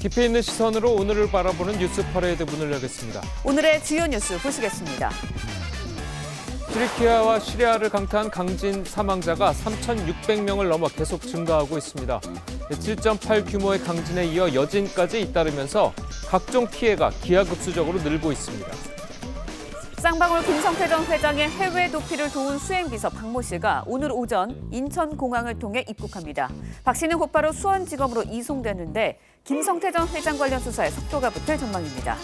깊이 있는 시선으로 오늘을 바라보는 뉴스 퍼레이드 문을 열겠습니다. 오늘의 주요 뉴스 보시겠습니다. 튀르키예와 시리아를 강타한 강진 사망자가 3,600명을 넘어 계속 증가하고 있습니다. 7.8 규모의 강진에 이어 여진까지 잇따르면서 각종 피해가 기하급수적으로 늘고 있습니다. 쌍방울 김성태 전 회장의 해외 도피를 도운 수행비서 박모 씨가 오늘 오전 인천공항을 통해 입국합니다. 박 씨는 곧바로 수원지검으로 이송되는데 김성태 전 회장 관련 수사에 속도가 붙을 전망입니다.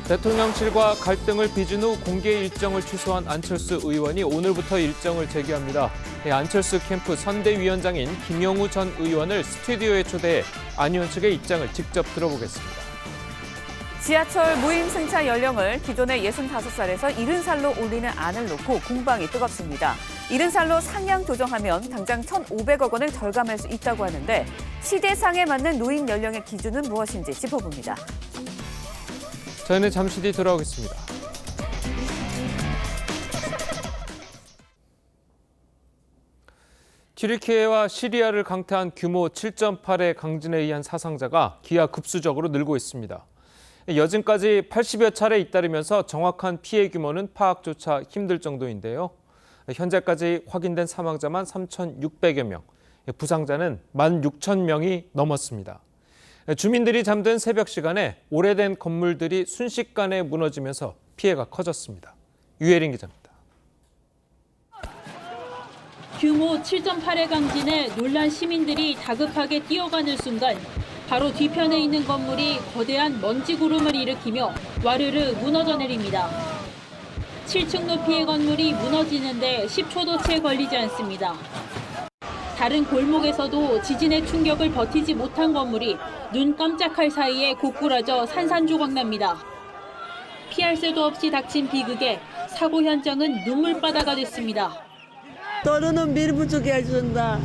대통령실과 갈등을 빚은 후 공개 일정을 취소한 안철수 의원이 오늘부터 일정을 재개합니다. 안철수 캠프 선대위원장인 김영우 전 의원을 스튜디오에 초대해 안 의원 측의 입장을 직접 들어보겠습니다. 지하철 무임 승차 연령을 기존의 65살에서 70살로 올리는 안을 놓고 공방이 뜨겁습니다. 70살로 상향 조정하면 당장 1,500억 원을 절감할 수 있다고 하는데 시대상에 맞는 노인 연령의 기준은 무엇인지 짚어봅니다. 저희는 잠시 뒤 돌아오겠습니다. 튀르키예와 시리아를 강타한 규모 7.8의 강진에 의한 사상자가 기하급수적으로 늘고 있습니다. 여진까지 80여 차례 잇따르면서 정확한 피해 규모는 파악조차 힘들 정도인데요. 현재까지 확인된 사망자만 3,600여 명, 부상자는 16,000명이 넘었습니다. 주민들이 잠든 새벽 시간에 오래된 건물들이 순식간에 무너지면서 피해가 커졌습니다. 유혜린 기자입니다. 규모 7.8의 강진에 놀란 시민들이 다급하게 뛰어가는 순간 바로 뒤편에 있는 건물이 거대한 먼지 구름을 일으키며 와르르 무너져 내립니다. 7층 높이의 건물이 무너지는데 10초도 채 걸리지 않습니다. 다른 골목에서도 지진의 충격을 버티지 못한 건물이 눈 깜짝할 사이에 고꾸라져 산산조각납니다. 피할 새도 없이 닥친 비극에 사고 현장은 눈물바다가 됐습니다. Torunum 1,5 yaşında.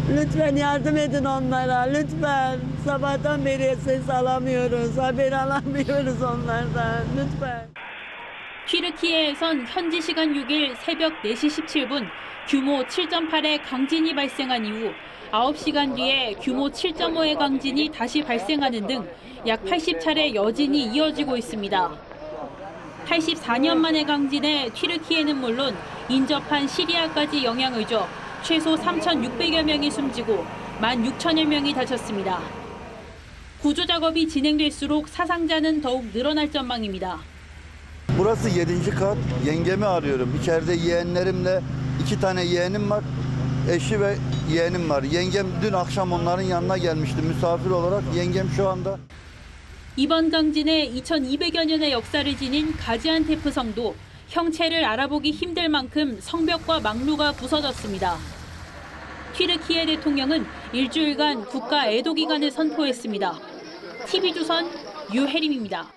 Lütfen yardım edin onlara. Lütfen. Sabahtan beri ses alamıyoruz. Haber alamıyoruz onlardan. Lütfen. 튀르키예에선 현지 시간 6일 새벽 4시 17분 규모 7.8의 강진이 발생한 이후 9시간 뒤에 규모 7.5의 강진이 다시 발생하는 등 약 80차례 여진이 이어지고 있습니다. 84년 만의 강진에 튀르키예는 물론 인접한 시리아까지 영향을 줘 최소 3,600여 명이 숨지고 16,000여 명이 다쳤습니다. 구조 작업이 진행될수록 사상자는 더욱 늘어날 전망입니다. Burası 7. kat. Yengemi arıyorum. İçeride yeğenlerimle 2 tane yeğenim var. Eşi ve yeğenim var. Yengem dün akşam onların yanına gelmişti misafir olarak. Yengem şu anda. 이번 강진에 2,200여 년의 역사를 지닌 가지안테프 성도 형체를 알아보기 힘들 만큼 성벽과 망루가 부서졌습니다. 튀르키예 대통령은 일주일간 국가 애도 기간을 선포했습니다. TV조선 유혜림입니다.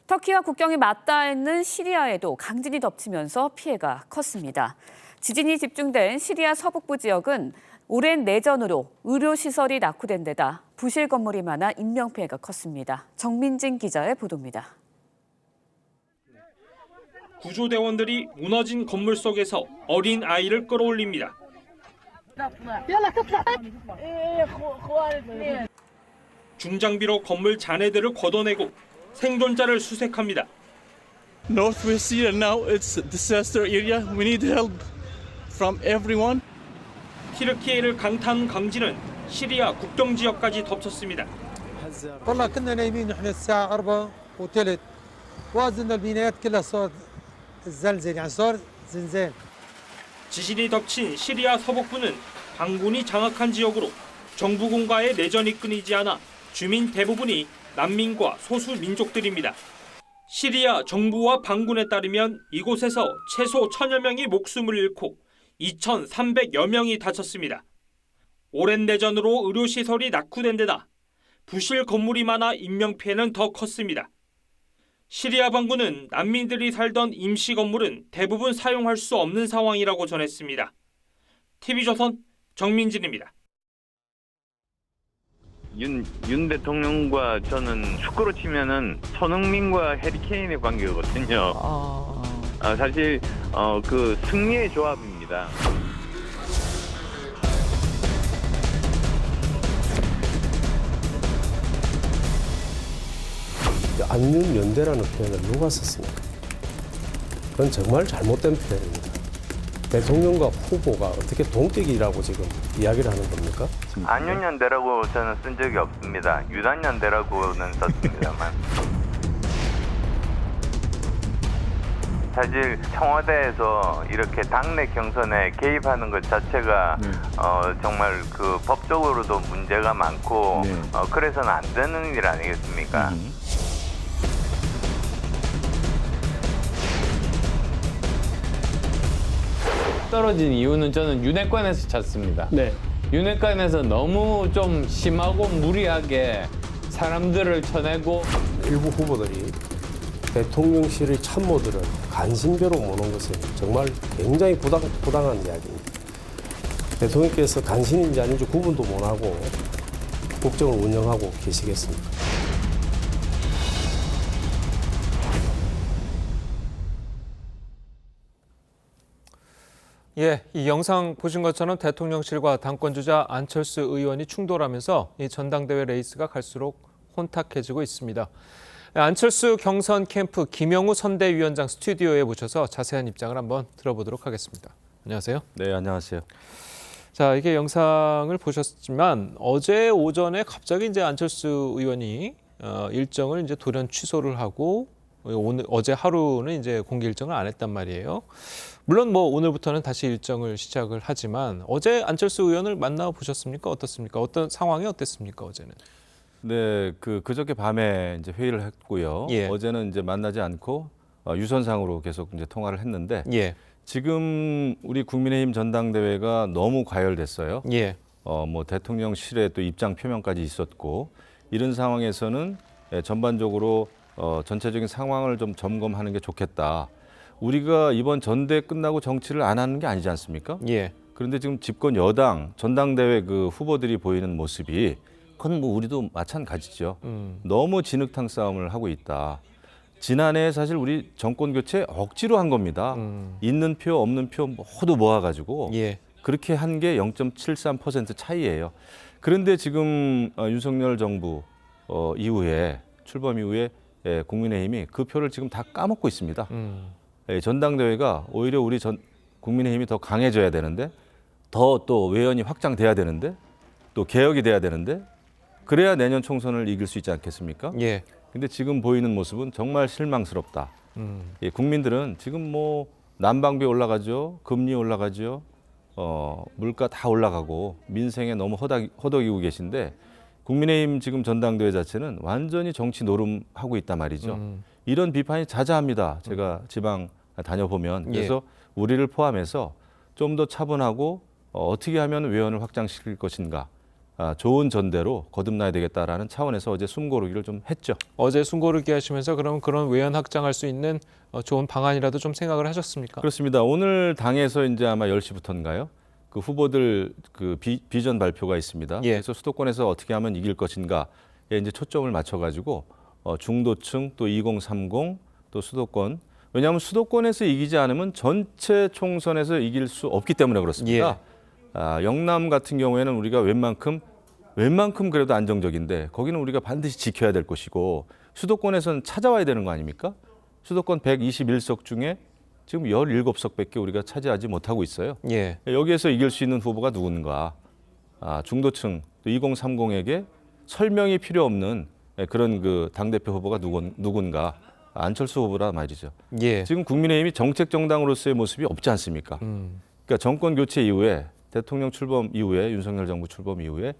터키와 국경이 맞닿아 있는 시리아에도 강진이 덮치면서 피해가 컸습니다. 지진이 집중된 시리아 서북부 지역은 오랜 내전으로 의료시설이 낙후된 데다 부실 건물이 많아 인명피해가 컸습니다. 정민진 기자의 보도입니다. 구조대원들이 무너진 건물 속에서 어린 아이를 끌어올립니다. 중장비로 건물 잔해들을 걷어내고 생존자를 수색합니다. Northwest Syria now it's a disaster area. We need help from everyone. 튀르키예를 강타한 강진은 시리아 국경 지역까지 덮쳤습니다. والله كنا نايمين نحن الساعة 4:03 وازن البنايات كلها صار زلزال يعني صار زلزال. 지진이 덮친 시리아 서북부는 반군이 장악한 지역으로 정부군과의 내전이 끊이지 않아 주민 대부분이 난민과 소수 민족들입니다. 시리아 정부와 반군에 따르면 이곳에서 최소 1,000여 명이 목숨을 잃고 2,300여 명이 다쳤습니다. 오랜 내전으로 의료시설이 낙후된 데다 부실 건물이 많아 인명피해는 더 컸습니다. 시리아 반군은 난민들이 살던 임시 건물은 대부분 사용할 수 없는 상황이라고 전했습니다. TV조선 정민진입니다. 윤 대통령과 저는 축구로 치면은 손흥민과 해리케인의 관계거든요. 사실 그 승리의 조합입니다. 안윤연대라는 표현을 누가 썼습니까? 그건 정말 잘못된 표현입니다. 대통령과 후보가 어떻게 동격이라고 지금 이야기를 하는 겁니까? 안윤연대라고 저는 쓴 적이 없습니다. 유난연대라고는 썼습니다만. 사실 청와대에서 이렇게 당내 경선에 개입하는 것 자체가 정말 그 법적으로도 문제가 많고 그래서는 안 되는 일 아니겠습니까? 떨어진 이유는 저는 윤핵관에서 찾습니다. 네. 윤핵관에서 너무 좀 심하고 무리하게 사람들을 쳐내고 일부 후보들이 대통령실의 참모들을 간신배로 모는 것은 정말 굉장히 부당한 이야기입니다. 대통령께서 간신인지 아닌지 구분도 못하고 국정을 운영하고 계시겠습니까? 예, 이 영상 보신 것처럼 대통령실과 당권주자 안철수 의원이 충돌하면서 이 전당대회 레이스가 갈수록 혼탁해지고 있습니다. 안철수 경선 캠프 김영우 선대위원장 스튜디오에 모셔서 자세한 입장을 한번 들어보도록 하겠습니다. 안녕하세요. 네, 안녕하세요. 자, 이게 영상을 보셨지만 어제 오전에 갑자기 이제 안철수 의원이 일정을 이제 돌연 취소를 하고 어제 하루는 이제 공개 일정을 안 했단 말이에요. 물론 뭐 오늘부터는 다시 일정을 시작을 하지만 어제 안철수 의원을 만나 보셨습니까? 어떻습니까? 어떤 상황이 어땠습니까? 어제는? 네, 그저께 밤에 이제 회의를 했고요. 예. 어제는 이제 만나지 않고 유선상으로 계속 이제 통화를 했는데 예. 지금 우리 국민의힘 전당대회가 너무 과열됐어요. 예. 뭐 대통령실에 또 입장 표명까지 있었고 이런 상황에서는 전반적으로 전체적인 상황을 좀 점검하는 게 좋겠다. 우리가 이번 전대 끝나고 정치를 안 하는 게 아니지 않습니까? 예. 그런데 지금 집권 여당 전당대회 그 후보들이 보이는 모습이 그건 뭐 우리도 마찬가지죠. 너무 진흙탕 싸움을 하고 있다. 지난해 사실 우리 정권 교체 억지로 한 겁니다. 있는 표 없는 표 모두 모아가지고 예. 그렇게 한 게 0.73% 차이예요. 그런데 지금 윤석열 정부 이후에 출범 이후에 국민의힘이 그 표를 지금 다 까먹고 있습니다. 전당대회가 오히려 우리 국민의힘이 더 강해져야 되는데 더 또 외연이 확장돼야 되는데 또 개혁이 돼야 되는데 그래야 내년 총선을 이길 수 있지 않겠습니까? 예. 근데 지금 보이는 모습은 정말 실망스럽다. 예, 국민들은 지금 뭐 난방비 올라가죠, 금리 올라가죠, 물가 다 올라가고 민생에 너무 허덕이고 계신데 국민의힘 지금 전당대회 자체는 완전히 정치 노름하고 있단 말이죠. 이런 비판이 자자합니다. 제가 지방 다녀보면 그래서 우리를 포함해서 좀 더 차분하고 어떻게 하면 외연을 확장시킬 것인가. 좋은 전대로 거듭나야 되겠다라는 차원에서 어제 숨고르기를 좀 했죠. 어제 숨고르기 하시면서 그럼 그런 외연 확장할 수 있는 좋은 방안이라도 좀 생각을 하셨습니까? 그렇습니다. 오늘 당에서 이제 아마 10시부터인가요? 그 후보들 그 비전 발표가 있습니다. 예. 그래서 수도권에서 어떻게 하면 이길 것인가에 이제 초점을 맞춰가지고 중도층 또 2030 또 수도권 왜냐하면 수도권에서 이기지 않으면 전체 총선에서 이길 수 없기 때문에 그렇습니다. 영남 같은 경우에는 우리가 웬만큼 그래도 안정적인데 거기는 우리가 반드시 지켜야 될 것이고 수도권에서는 찾아와야 되는 거 아닙니까? 수도권 121석 중에 지금 17석밖에 우리가 차지하지 못하고 있어요. 예. 여기에서 이길 수 있는 후보가 누군가? 중도층 또 2030에게 설명이 필요 없는 그런 그 당대표 후보가 누군가? 안철수 후보라 말이죠. 예. 지금 국민의힘이 정책 정당으로서의 모습이 없지 않습니까? 그러니까 정권 교체 이후에 대통령 출범 이후에 윤석열 정부 출범 이후에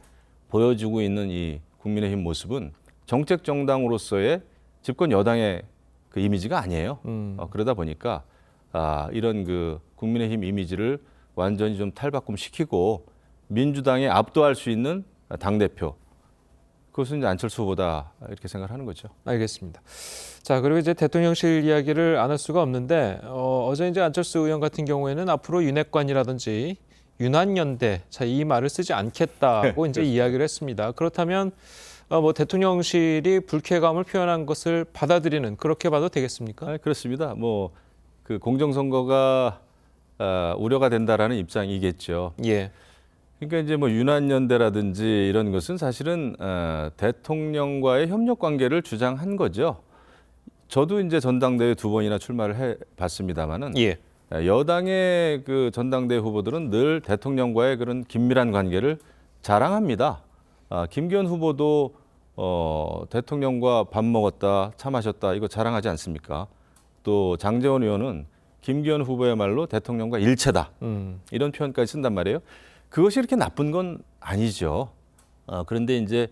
보여주고 있는 이 국민의힘 모습은 정책 정당으로서의 집권 여당의 그 이미지가 아니에요. 그러다 보니까 이런 그 국민의힘 이미지를 완전히 좀 탈바꿈시키고 민주당에 압도할 수 있는 당대표 그것은 이제 안철수 후보다 이렇게 생각하는 거죠. 알겠습니다. 자, 그리고 이제 대통령실 이야기를 안 할 수가 없는데 어제 이제 안철수 의원 같은 경우에는 앞으로 윤핵관이라든지 윤한연대 이 말을 쓰지 않겠다고 이제 이야기를 했습니다. 그렇다면 뭐 대통령실이 불쾌감을 표현한 것을 받아들이는 그렇게 봐도 되겠습니까? 그렇습니다. 뭐 그 공정선거가 우려가 된다라는 입장이겠죠. 예. 그러니까 이제 뭐 윤한연대라든지 이런 것은 사실은 대통령과의 협력 관계를 주장한 거죠. 저도 이제 전당대회 2번이나 출마를 해봤습니다만은 예. 여당의 그 전당대회 후보들은 늘 대통령과의 그런 긴밀한 관계를 자랑합니다. 김기현 후보도 대통령과 밥 먹었다, 차 마셨다 이거 자랑하지 않습니까? 또 장제원 의원은 김기현 후보야말로 대통령과 일체다 이런 표현까지 쓴단 말이에요. 그것이 이렇게 나쁜 건 아니죠. 그런데 이제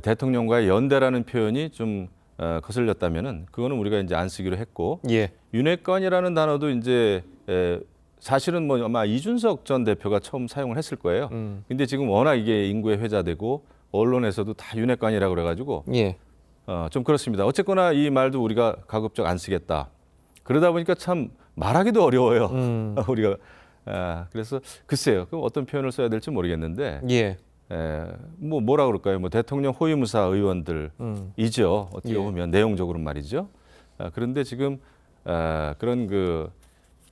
대통령과의 연대라는 표현이 좀 거슬렸다면은 그거는 우리가 이제 안 쓰기로 했고 예. 윤핵관이라는 단어도 이제 사실은 뭐 아마 이준석 전 대표가 처음 사용을 했을 거예요. 근데 지금 워낙 이게 인구에 회자되고 언론에서도 다 윤핵관이라고 그래가지고 예. 좀 그렇습니다. 어쨌거나 이 말도 우리가 가급적 안 쓰겠다. 그러다 보니까 참 말하기도 어려워요. 우리가 그래서 글쎄요. 그럼 어떤 표현을 써야 될지 모르겠는데. 예. 뭐라 그럴까요? 뭐 대통령 호위무사 의원들이죠. 어떻게 보면 내용적으로 말이죠. 그런데 지금 그런 그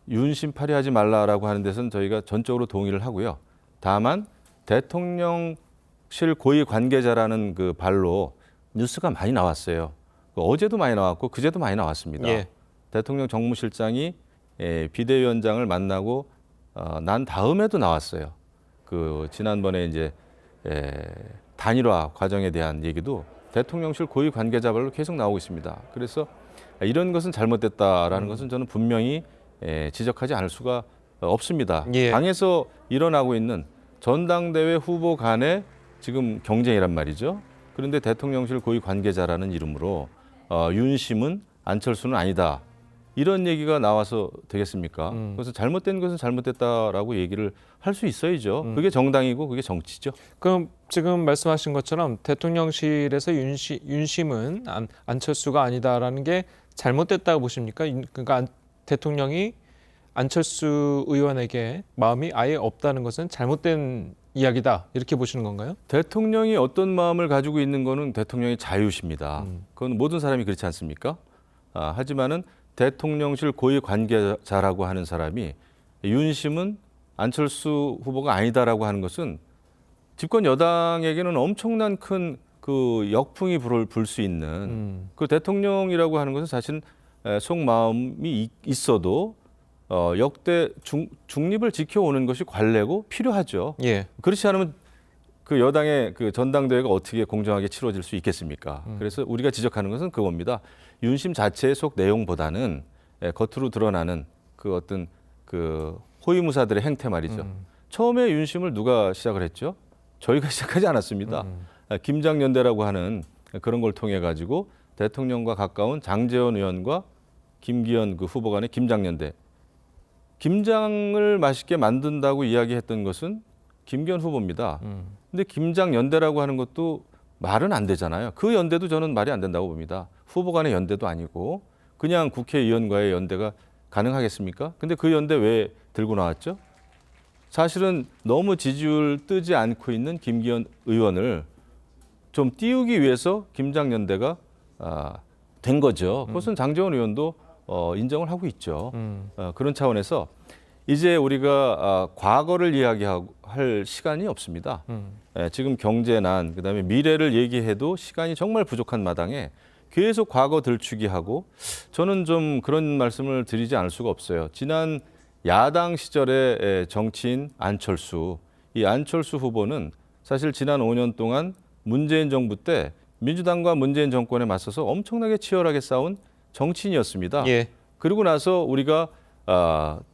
윤심 발휘하지 말라라고 하는 데서는 저희가 전적으로 동의를 하고요. 다만 대통령실 고위 관계자라는 그 발로 뉴스가 많이 나왔어요. 어제도 많이 나왔고 그제도 많이 나왔습니다. 예. 대통령 정무실장이 비대위원장을 만나고 난 다음에도 나왔어요. 그 지난번에 이제 단일화 과정에 대한 얘기도 대통령실 고위 관계자별로 계속 나오고 있습니다. 그래서 이런 것은 잘못됐다라는 것은 저는 분명히 지적하지 않을 수가 없습니다. 예. 당에서 일어나고 있는 전당대회 후보 간의 지금 경쟁이란 말이죠. 그런데 대통령실 고위 관계자라는 이름으로 윤심은 안철수는 아니다. 이런 얘기가 나와서 되겠습니까? 그래서 잘못된 것은 잘못됐다라고 얘기를 할 수 있어야죠. 그게 정당이고 그게 정치죠. 그럼 지금 말씀하신 것처럼 대통령실에서 윤심은 안철수가 아니다라는 게 잘못됐다고 보십니까? 그러니까 대통령이 안철수 의원에게 마음이 아예 없다는 것은 잘못된 이야기다 이렇게 보시는 건가요? 대통령이 어떤 마음을 가지고 있는 거는 대통령의 자유십니다. 그건 모든 사람이 그렇지 않습니까? 하지만은 대통령실 고위 관계자라고 하는 사람이 윤심은 안철수 후보가 아니다라고 하는 것은 집권 여당에게는 엄청난 큰 그 역풍이 불 수 있는 그 대통령이라고 하는 것은 사실 속마음이 있어도 역대 중립을 지켜오는 것이 관례고 필요하죠. 예. 그렇지 않으면 그 여당의 그 전당대회가 어떻게 공정하게 치러질 수 있겠습니까? 그래서 우리가 지적하는 것은 그겁니다. 윤심 자체의 속 내용보다는 겉으로 드러나는 그 어떤 그 호위무사들의 행태 말이죠. 처음에 윤심을 누가 시작을 했죠? 저희가 시작하지 않았습니다. 김장연대라고 하는 그런 걸 통해 가지고 대통령과 가까운 장제원 의원과 김기현 그 후보 간의 김장연대. 김장을 맛있게 만든다고 이야기했던 것은 김기현 후보입니다. 근데 김장연대라고 하는 것도 말은 안 되잖아요. 그 연대도 저는 말이 안 된다고 봅니다. 후보 간의 연대도 아니고 그냥 국회의원과의 연대가 가능하겠습니까? 근데 그 연대 왜 들고 나왔죠? 사실은 너무 지지율 뜨지 않고 있는 김기현 의원을 좀 띄우기 위해서 김장연대가 된 거죠. 그것은 장제원 의원도 인정을 하고 있죠. 그런 차원에서 이제 우리가 과거를 이야기할 시간이 없습니다. 지금 경제난, 그다음에 미래를 얘기해도 시간이 정말 부족한 마당에 계속 과거 들추기하고 저는 좀 그런 말씀을 드리지 않을 수가 없어요. 지난 야당 시절의 정치인 안철수, 이 안철수 후보는 사실 지난 5년 동안 문재인 정부 때 민주당과 문재인 정권에 맞서서 엄청나게 치열하게 싸운 정치인이었습니다. 예. 그리고 나서 우리가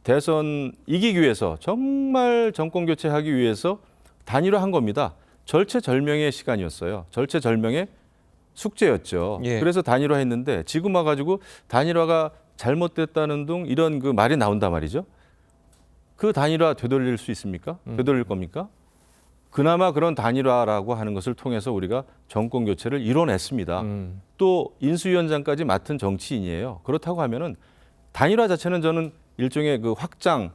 대선 이기기 위해서 정말 정권 교체하기 위해서 단일화한 겁니다. 절체절명의 시간이었어요. 절체절명의 숙제였죠. 예. 그래서 단일화했는데 지금 와가지고 단일화가 잘못됐다는 등 이런 그 말이 나온단 말이죠. 그 단일화 되돌릴 수 있습니까? 되돌릴 겁니까? 그나마 그런 단일화라고 하는 것을 통해서 우리가 정권 교체를 이뤄냈습니다. 또 인수위원장까지 맡은 정치인이에요. 그렇다고 하면은 단일화 자체는 저는 일종의 그 확장,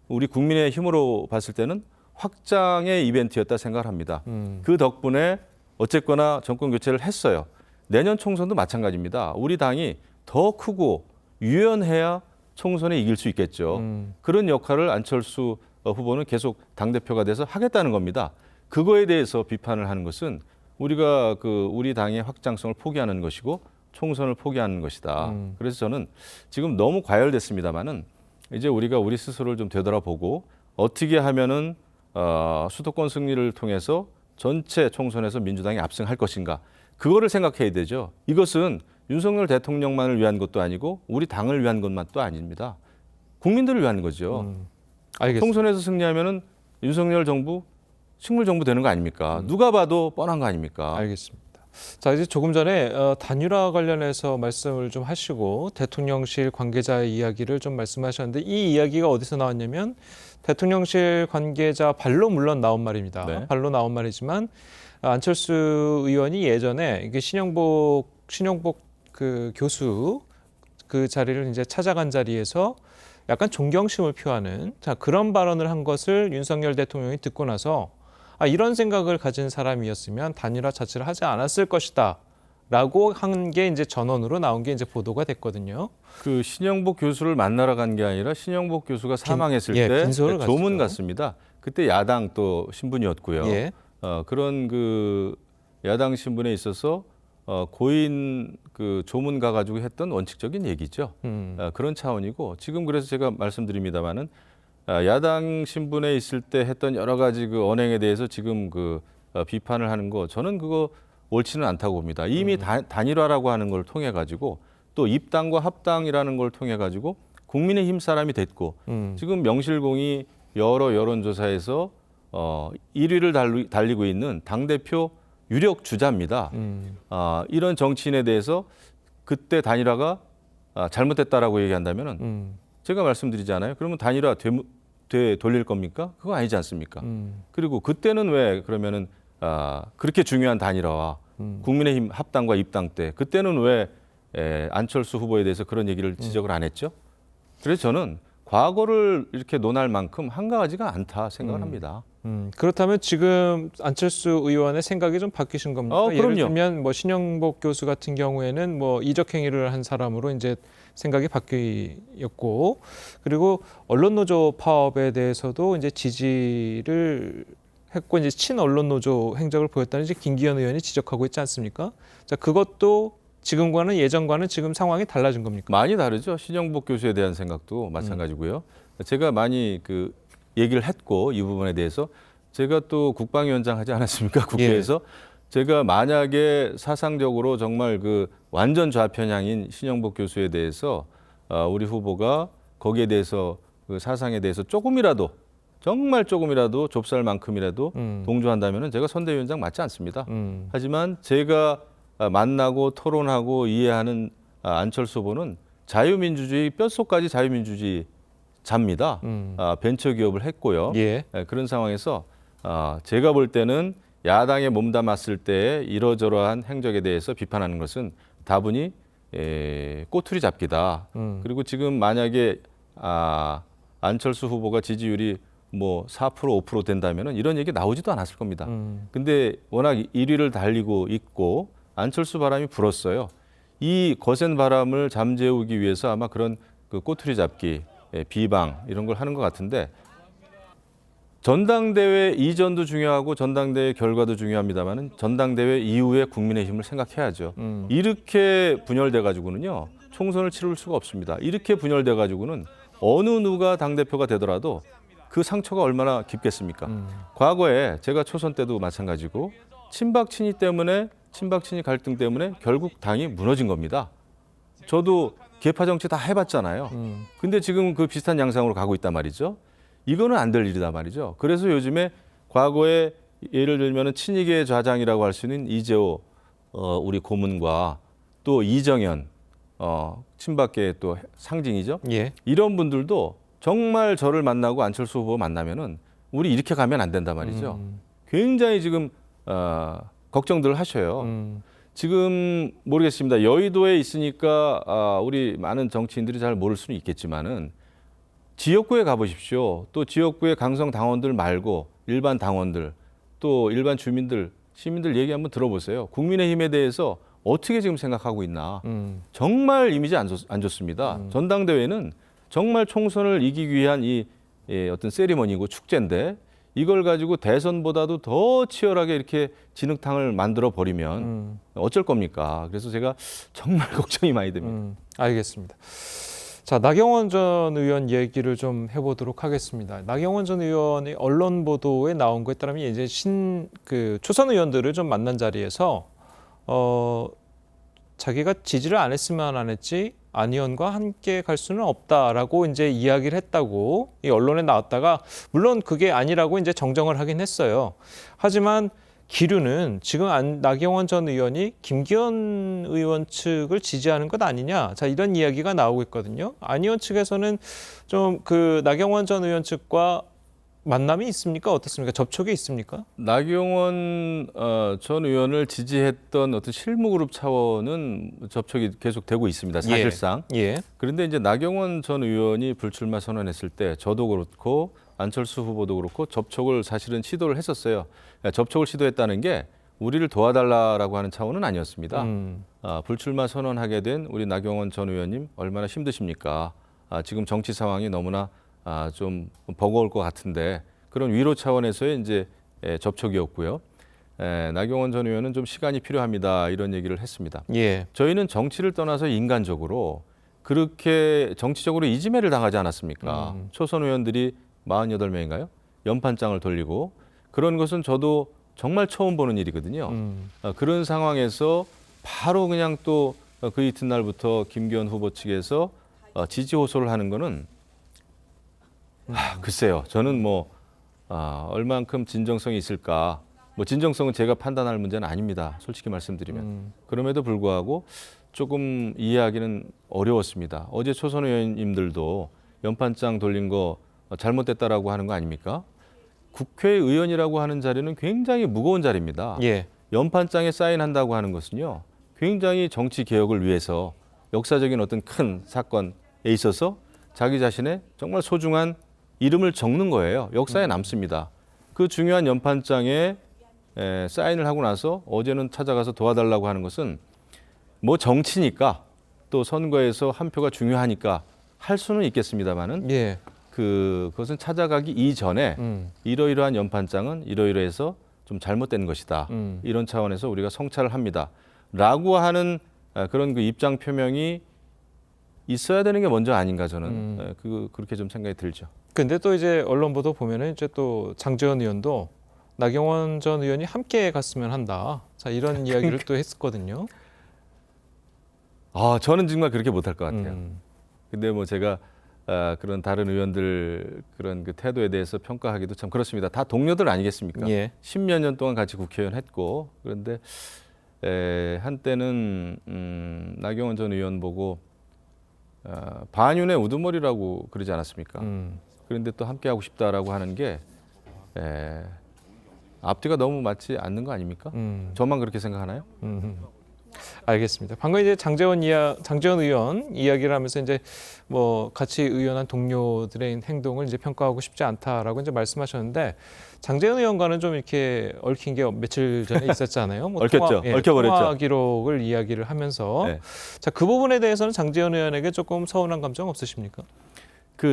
우리 국민의 힘으로 봤을 때는 확장의 이벤트였다 생각을 합니다. 그 덕분에 어쨌거나 정권 교체를 했어요. 내년 총선도 마찬가지입니다. 우리 당이 더 크고 유연해야 총선에 이길 수 있겠죠. 그런 역할을 안철수 후보는 계속 당대표가 돼서 하겠다는 겁니다. 그거에 대해서 비판을 하는 것은 우리가 우리 당의 확장성을 포기하는 것이고 총선을 포기하는 것이다. 그래서 저는 지금 너무 과열됐습니다마는 이제 우리가 우리 스스로를 좀 되돌아보고 어떻게 하면은 수도권 승리를 통해서 전체 총선에서 민주당이 압승할 것인가. 그거를 생각해야 되죠. 이것은 윤석열 대통령만을 위한 것도 아니고 우리 당을 위한 것만도 아닙니다. 국민들을 위한 거죠. 알겠습니다. 총선에서 승리하면은 윤석열 정부 식물 정부 되는 거 아닙니까? 누가 봐도 뻔한 거 아닙니까? 알겠습니다. 자, 이제 조금 전에 단일화 관련해서 말씀을 좀 하시고 대통령실 관계자의 이야기를 좀 말씀하셨는데 이 이야기가 어디서 나왔냐면 대통령실 관계자 발로 물론 나온 말입니다. 네. 발로 나온 말이지만 안철수 의원이 예전에 이게 신영복 그 교수 그 자리를 이제 찾아간 자리에서 약간 존경심을 표하는 그런 발언을 한 것을 윤석열 대통령이 듣고 나서 이런 생각을 가진 사람이었으면 단일화 자체를 하지 않았을 것이다. 라고 한 게 이제 전원으로 나온 게 이제 보도가 됐거든요. 그 신영복 교수를 만나러 간 게 아니라 신영복 교수가 사망했을 때 빈소를 조문 갔죠. 갔습니다. 그때 야당 또 신분이었고요. 예. 그런 그 야당 신분에 있어서 고인 그 조문 가가지고 했던 원칙적인 얘기죠. 그런 차원이고 지금 그래서 제가 말씀드립니다마는 야당 신분에 있을 때 했던 여러 가지 그 언행에 대해서 지금 그 비판을 하는 거 저는 그거 옳지는 않다고 봅니다. 이미 단일화라고 하는 걸 통해 가지고 또 입당과 합당이라는 걸 통해 가지고 국민의힘 사람이 됐고 지금 명실공히 여러 여론조사에서 1위를 달리고 있는 당대표 유력 주자입니다. 이런 정치인에 대해서 그때 단일화가 잘못됐다라고 얘기한다면은 제가 말씀드리잖아요. 그러면 단일화 돌릴 겁니까? 그거 아니지 않습니까? 그리고 그때는 왜 그러면은 그렇게 중요한 단일화와 국민의힘 합당과 입당 때 그때는 왜 안철수 후보에 대해서 그런 얘기를 지적을 안 했죠? 그래서 저는 과거를 이렇게 논할 만큼 한가하지가 않다 생각을 합니다. 그렇다면 지금 안철수 의원의 생각이 좀 바뀌신 겁니까? 예를 그럼요. 들면 뭐 신영복 교수 같은 경우에는 뭐 이적 행위를 한 사람으로 이제 생각이 바뀌었고 그리고 언론노조 파업에 대해서도 이제 지지를 했고 이제 친언론노조 행적을 보였다는 이제 김기현 의원이 지적하고 있지 않습니까? 자, 그것도 지금과는 예전과는 지금 상황이 달라진 겁니까? 많이 다르죠. 신영복 교수에 대한 생각도 마찬가지고요. 제가 많이 그 얘기를 했고 이 부분에 대해서 제가 또 국방위원장 하지 않았습니까? 국회에서 제가 만약에 사상적으로 정말 그 완전 좌편향인 신영복 교수에 대해서 우리 후보가 거기에 대해서 그 사상에 대해서 조금이라도 정말 조금이라도 좁쌀만큼이라도 동조한다면은 제가 선대위원장 맞지 않습니다. 하지만 제가 만나고 토론하고 이해하는 안철수 후보는 자유민주주의 뼛속까지 자유민주주의 잡니다. 벤처기업을 했고요. 그런 상황에서 제가 볼 때는 야당에 몸담았을 때 이러저러한 행적에 대해서 비판하는 것은 다분히 꼬투리 잡기다. 그리고 지금 만약에 안철수 후보가 지지율이 뭐 4% 5% 된다면은 이런 얘기 나오지도 않았을 겁니다. 근데 워낙 1위를 달리고 있고 안철수 바람이 불었어요. 이 거센 바람을 잠재우기 위해서 아마 그런 그 꼬투리 잡기, 비방 이런 걸 하는 것 같은데 전당대회 이전도 중요하고 전당대회 결과도 중요합니다만은 전당대회 이후에 국민의힘을 생각해야죠. 이렇게 분열돼 가지고는요 총선을 치를 수가 없습니다. 이렇게 분열돼 가지고는 어느 누가 당대표가 되더라도 그 상처가 얼마나 깊겠습니까? 과거에 제가 초선 때도 마찬가지고 친박 친이 갈등 때문에 결국 당이 무너진 겁니다. 저도 계파 정치 다 해봤잖아요. 근데 지금 그 비슷한 양상으로 가고 있단 말이죠. 이거는 안 될 일이다 말이죠. 그래서 요즘에 과거에 예를 들면 친이계 좌장이라고 할 수 있는 이재호 우리 고문과 또 이정현 친박계의 또 상징이죠. 이런 분들도 정말 저를 만나고 안철수 후보 만나면은 우리 이렇게 가면 안 된단 말이죠. 굉장히 지금 걱정들을 하셔요. 지금 모르겠습니다. 여의도에 있으니까 우리 많은 정치인들이 잘 모를 수는 있겠지만은 지역구에 가보십시오. 또 지역구의 강성 당원들 말고 일반 당원들 또 일반 주민들 시민들 얘기 한번 들어보세요. 국민의힘에 대해서 어떻게 지금 생각하고 있나. 정말 이미지 안 좋습니다. 전당대회는 정말 총선을 이기기 위한 이 어떤 세리머니고 축제인데 이걸 가지고 대선보다도 더 치열하게 이렇게 진흙탕을 만들어 버리면 어쩔 겁니까? 그래서 제가 정말 걱정이 많이 됩니다. 알겠습니다. 자, 나경원 전 의원 얘기를 좀 해보도록 하겠습니다. 나경원 전 의원이 언론 보도에 나온 거에 따르면 이제 초선 의원들을 좀 만난 자리에서 자기가 지지를 안 했으면 안 했지 안 의원과 함께 갈 수는 없다라고 이제 이야기를 했다고 이 언론에 나왔다가 물론 그게 아니라고 이제 정정을 하긴 했어요. 하지만 기류는 지금 나경원 전 의원이 김기현 의원 측을 지지하는 것 아니냐, 자 이런 이야기가 나오고 있거든요. 안 의원 측에서는 좀 그 나경원 전 의원 측과 만남이 있습니까? 어떻습니까? 접촉이 있습니까? 나경원 전 의원을 지지했던 어떤 실무그룹 차원은 접촉이 계속되고 있습니다. 사실상. 예. 그런데 이제 나경원 전 의원이 불출마 선언했을 때 저도 그렇고 안철수 후보도 그렇고 접촉을 사실은 시도를 했었어요. 접촉을 시도했다는 게 우리를 도와달라라고 하는 차원은 아니었습니다. 불출마 선언하게 된 우리 나경원 전 의원님 얼마나 힘드십니까? 지금 정치 상황이 너무나 좀 버거울 것 같은데 그런 위로 차원에서의 이제 접촉이었고요. 나경원 전 의원은 좀 시간이 필요합니다. 이런 얘기를 했습니다. 예. 저희는 정치를 떠나서 인간적으로 그렇게 정치적으로 이지매를 당하지 않았습니까? 초선 의원들이 48명인가요? 연판장을 돌리고 그런 것은 저도 정말 처음 보는 일이거든요. 그런 상황에서 바로 그냥 또 그 이튿날부터 김기현 후보 측에서 지지 호소를 하는 거는 글쎄요. 저는 얼만큼 진정성이 있을까. 진정성은 제가 판단할 문제는 아닙니다. 솔직히 말씀드리면. 그럼에도 불구하고 조금 이해하기는 어려웠습니다. 어제 초선 의원님들도 연판장 돌린 거 잘못됐다라고 하는 거 아닙니까? 국회의원이라고 하는 자리는 굉장히 무거운 자리입니다. 예. 연판장에 사인한다고 하는 것은요. 굉장히 정치 개혁을 위해서 역사적인 어떤 큰 사건에 있어서 자기 자신의 정말 소중한 이름을 적는 거예요. 역사에 남습니다. 그 중요한 연판장에 사인을 하고 나서 어제는 찾아가서 도와달라고 하는 것은 정치니까 또 선거에서 한 표가 중요하니까 할 수는 있겠습니다만은 예. 그것은 찾아가기 이전에 이러이러한 연판장은 이러이러해서 좀 잘못된 것이다. 이런 차원에서 우리가 성찰을 합니다. 라고 하는 그런 그 입장 표명이 있어야 되는 게 먼저 아닌가 저는 그렇게 좀 생각이 들죠. 근데 또 이제 언론 보도 보면은 이제 또 장제원 의원도 나경원 전 의원이 함께 갔으면 한다. 자 이런 이야기를 또 했었거든요. 저는 정말 그렇게 못할 것 같아요. 근데 제가 그런 다른 의원들 그런 그 태도에 대해서 평가하기도 참 그렇습니다. 다 동료들 아니겠습니까? 예. 10몇 년 동안 같이 국회의원 했고 그런데 한때는 나경원 전 의원 보고 반윤의 우두머리라고 그러지 않았습니까? 그런데 또 함께 하고 싶다라고 하는 게 앞뒤가 너무 맞지 않는 거 아닙니까? 저만 그렇게 생각하나요? 알겠습니다. 방금 이제 장제원 의원 이야기를 하면서 이제 같이 의원한 동료들의 행동을 이제 평가하고 싶지 않다라고 이제 말씀하셨는데 장제원 의원과는 좀 이렇게 얽힌 게 며칠 전에 있었잖아요. 얽혔죠. 얽혀버렸죠. 통화 기록을 이야기를 하면서 네. 자, 그 부분에 대해서는 장제원 의원에게 조금 서운한 감정 없으십니까?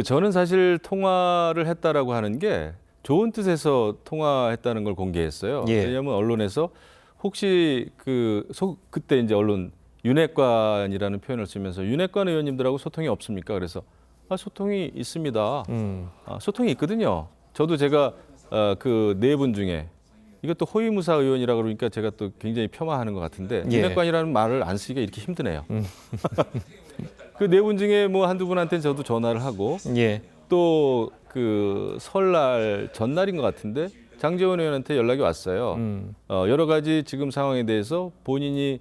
저는 사실 통화를 했다라고 하는 게 좋은 뜻에서 통화했다는 걸 공개했어요. 예. 왜냐하면 언론에서 혹시 그때 이제 언론 윤핵관이라는 표현을 쓰면서 윤핵관 의원님들하고 소통이 없습니까? 그래서 소통이 있습니다. 소통이 있거든요. 저도 제가 그 네 분 중에 이것도 호위무사 의원이라고 그러니까 제가 또 굉장히 폄하하는 것 같은데 예. 윤핵관이라는 말을 안 쓰기가 이렇게 힘드네요. 그 네 분 중에 한두 분한테는 저도 전화를 하고 예. 또 그 설날 전날인 것 같은데 장제원 의원한테 연락이 왔어요. 여러 가지 지금 상황에 대해서 본인의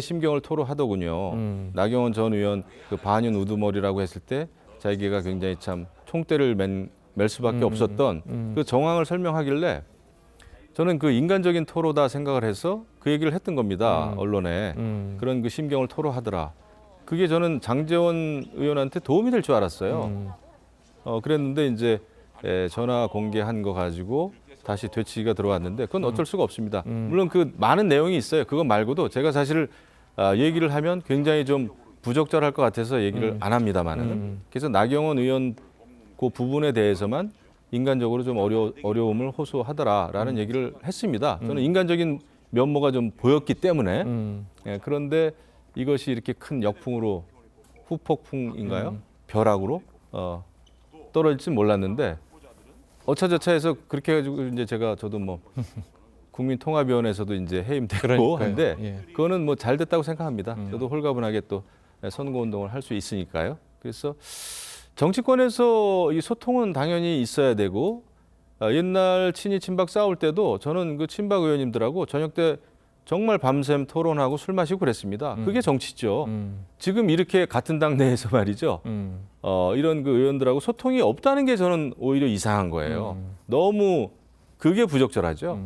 심경을 토로하더군요. 나경원 전 의원 그 반윤 우두머리라고 했을 때 자기가 굉장히 참 총대를 맬 수밖에 없었던 그 정황을 설명하길래 저는 그 인간적인 토로다 생각을 해서 그 얘기를 했던 겁니다. 언론에. 그런 그 심경을 토로하더라. 그게 저는 장제원 의원한테 도움이 될 줄 알았어요. 그랬는데 이제 전화 공개한 거 가지고 다시 되치기가 들어왔는데 그건 어쩔 수가 없습니다. 물론 그 많은 내용이 있어요. 그거 말고도 제가 사실 얘기를 하면 굉장히 좀 부적절할 것 같아서 얘기를 안 합니다만은. 그래서 나경원 의원 그 부분에 대해서만 인간적으로 좀 어려움을 호소하더라라는 얘기를 했습니다. 저는 인간적인 면모가 좀 보였기 때문에 예, 그런데 이것이 이렇게 큰 역풍으로 후폭풍인가요? 벼락으로 떨어질지 몰랐는데 어차저차해서 그렇게 해가지고 이제 저도 뭐 국민통합위원회에서도 이제 해임되고 그러니까요. 한데 예. 그거는 뭐 잘 됐다고 생각합니다. 저도 홀가분하게 또 선거운동을 할 수 있으니까요. 그래서 정치권에서 이 소통은 당연히 있어야 되고 옛날 친이 친박 싸울 때도 저는 그 친박 의원님들하고 저녁 때 정말 밤샘 토론하고 술 마시고 그랬습니다. 그게 정치죠. 지금 이렇게 같은 당 내에서 말이죠. 이런 그 의원들하고 소통이 없다는 게 저는 오히려 이상한 거예요. 너무 그게 부적절하죠.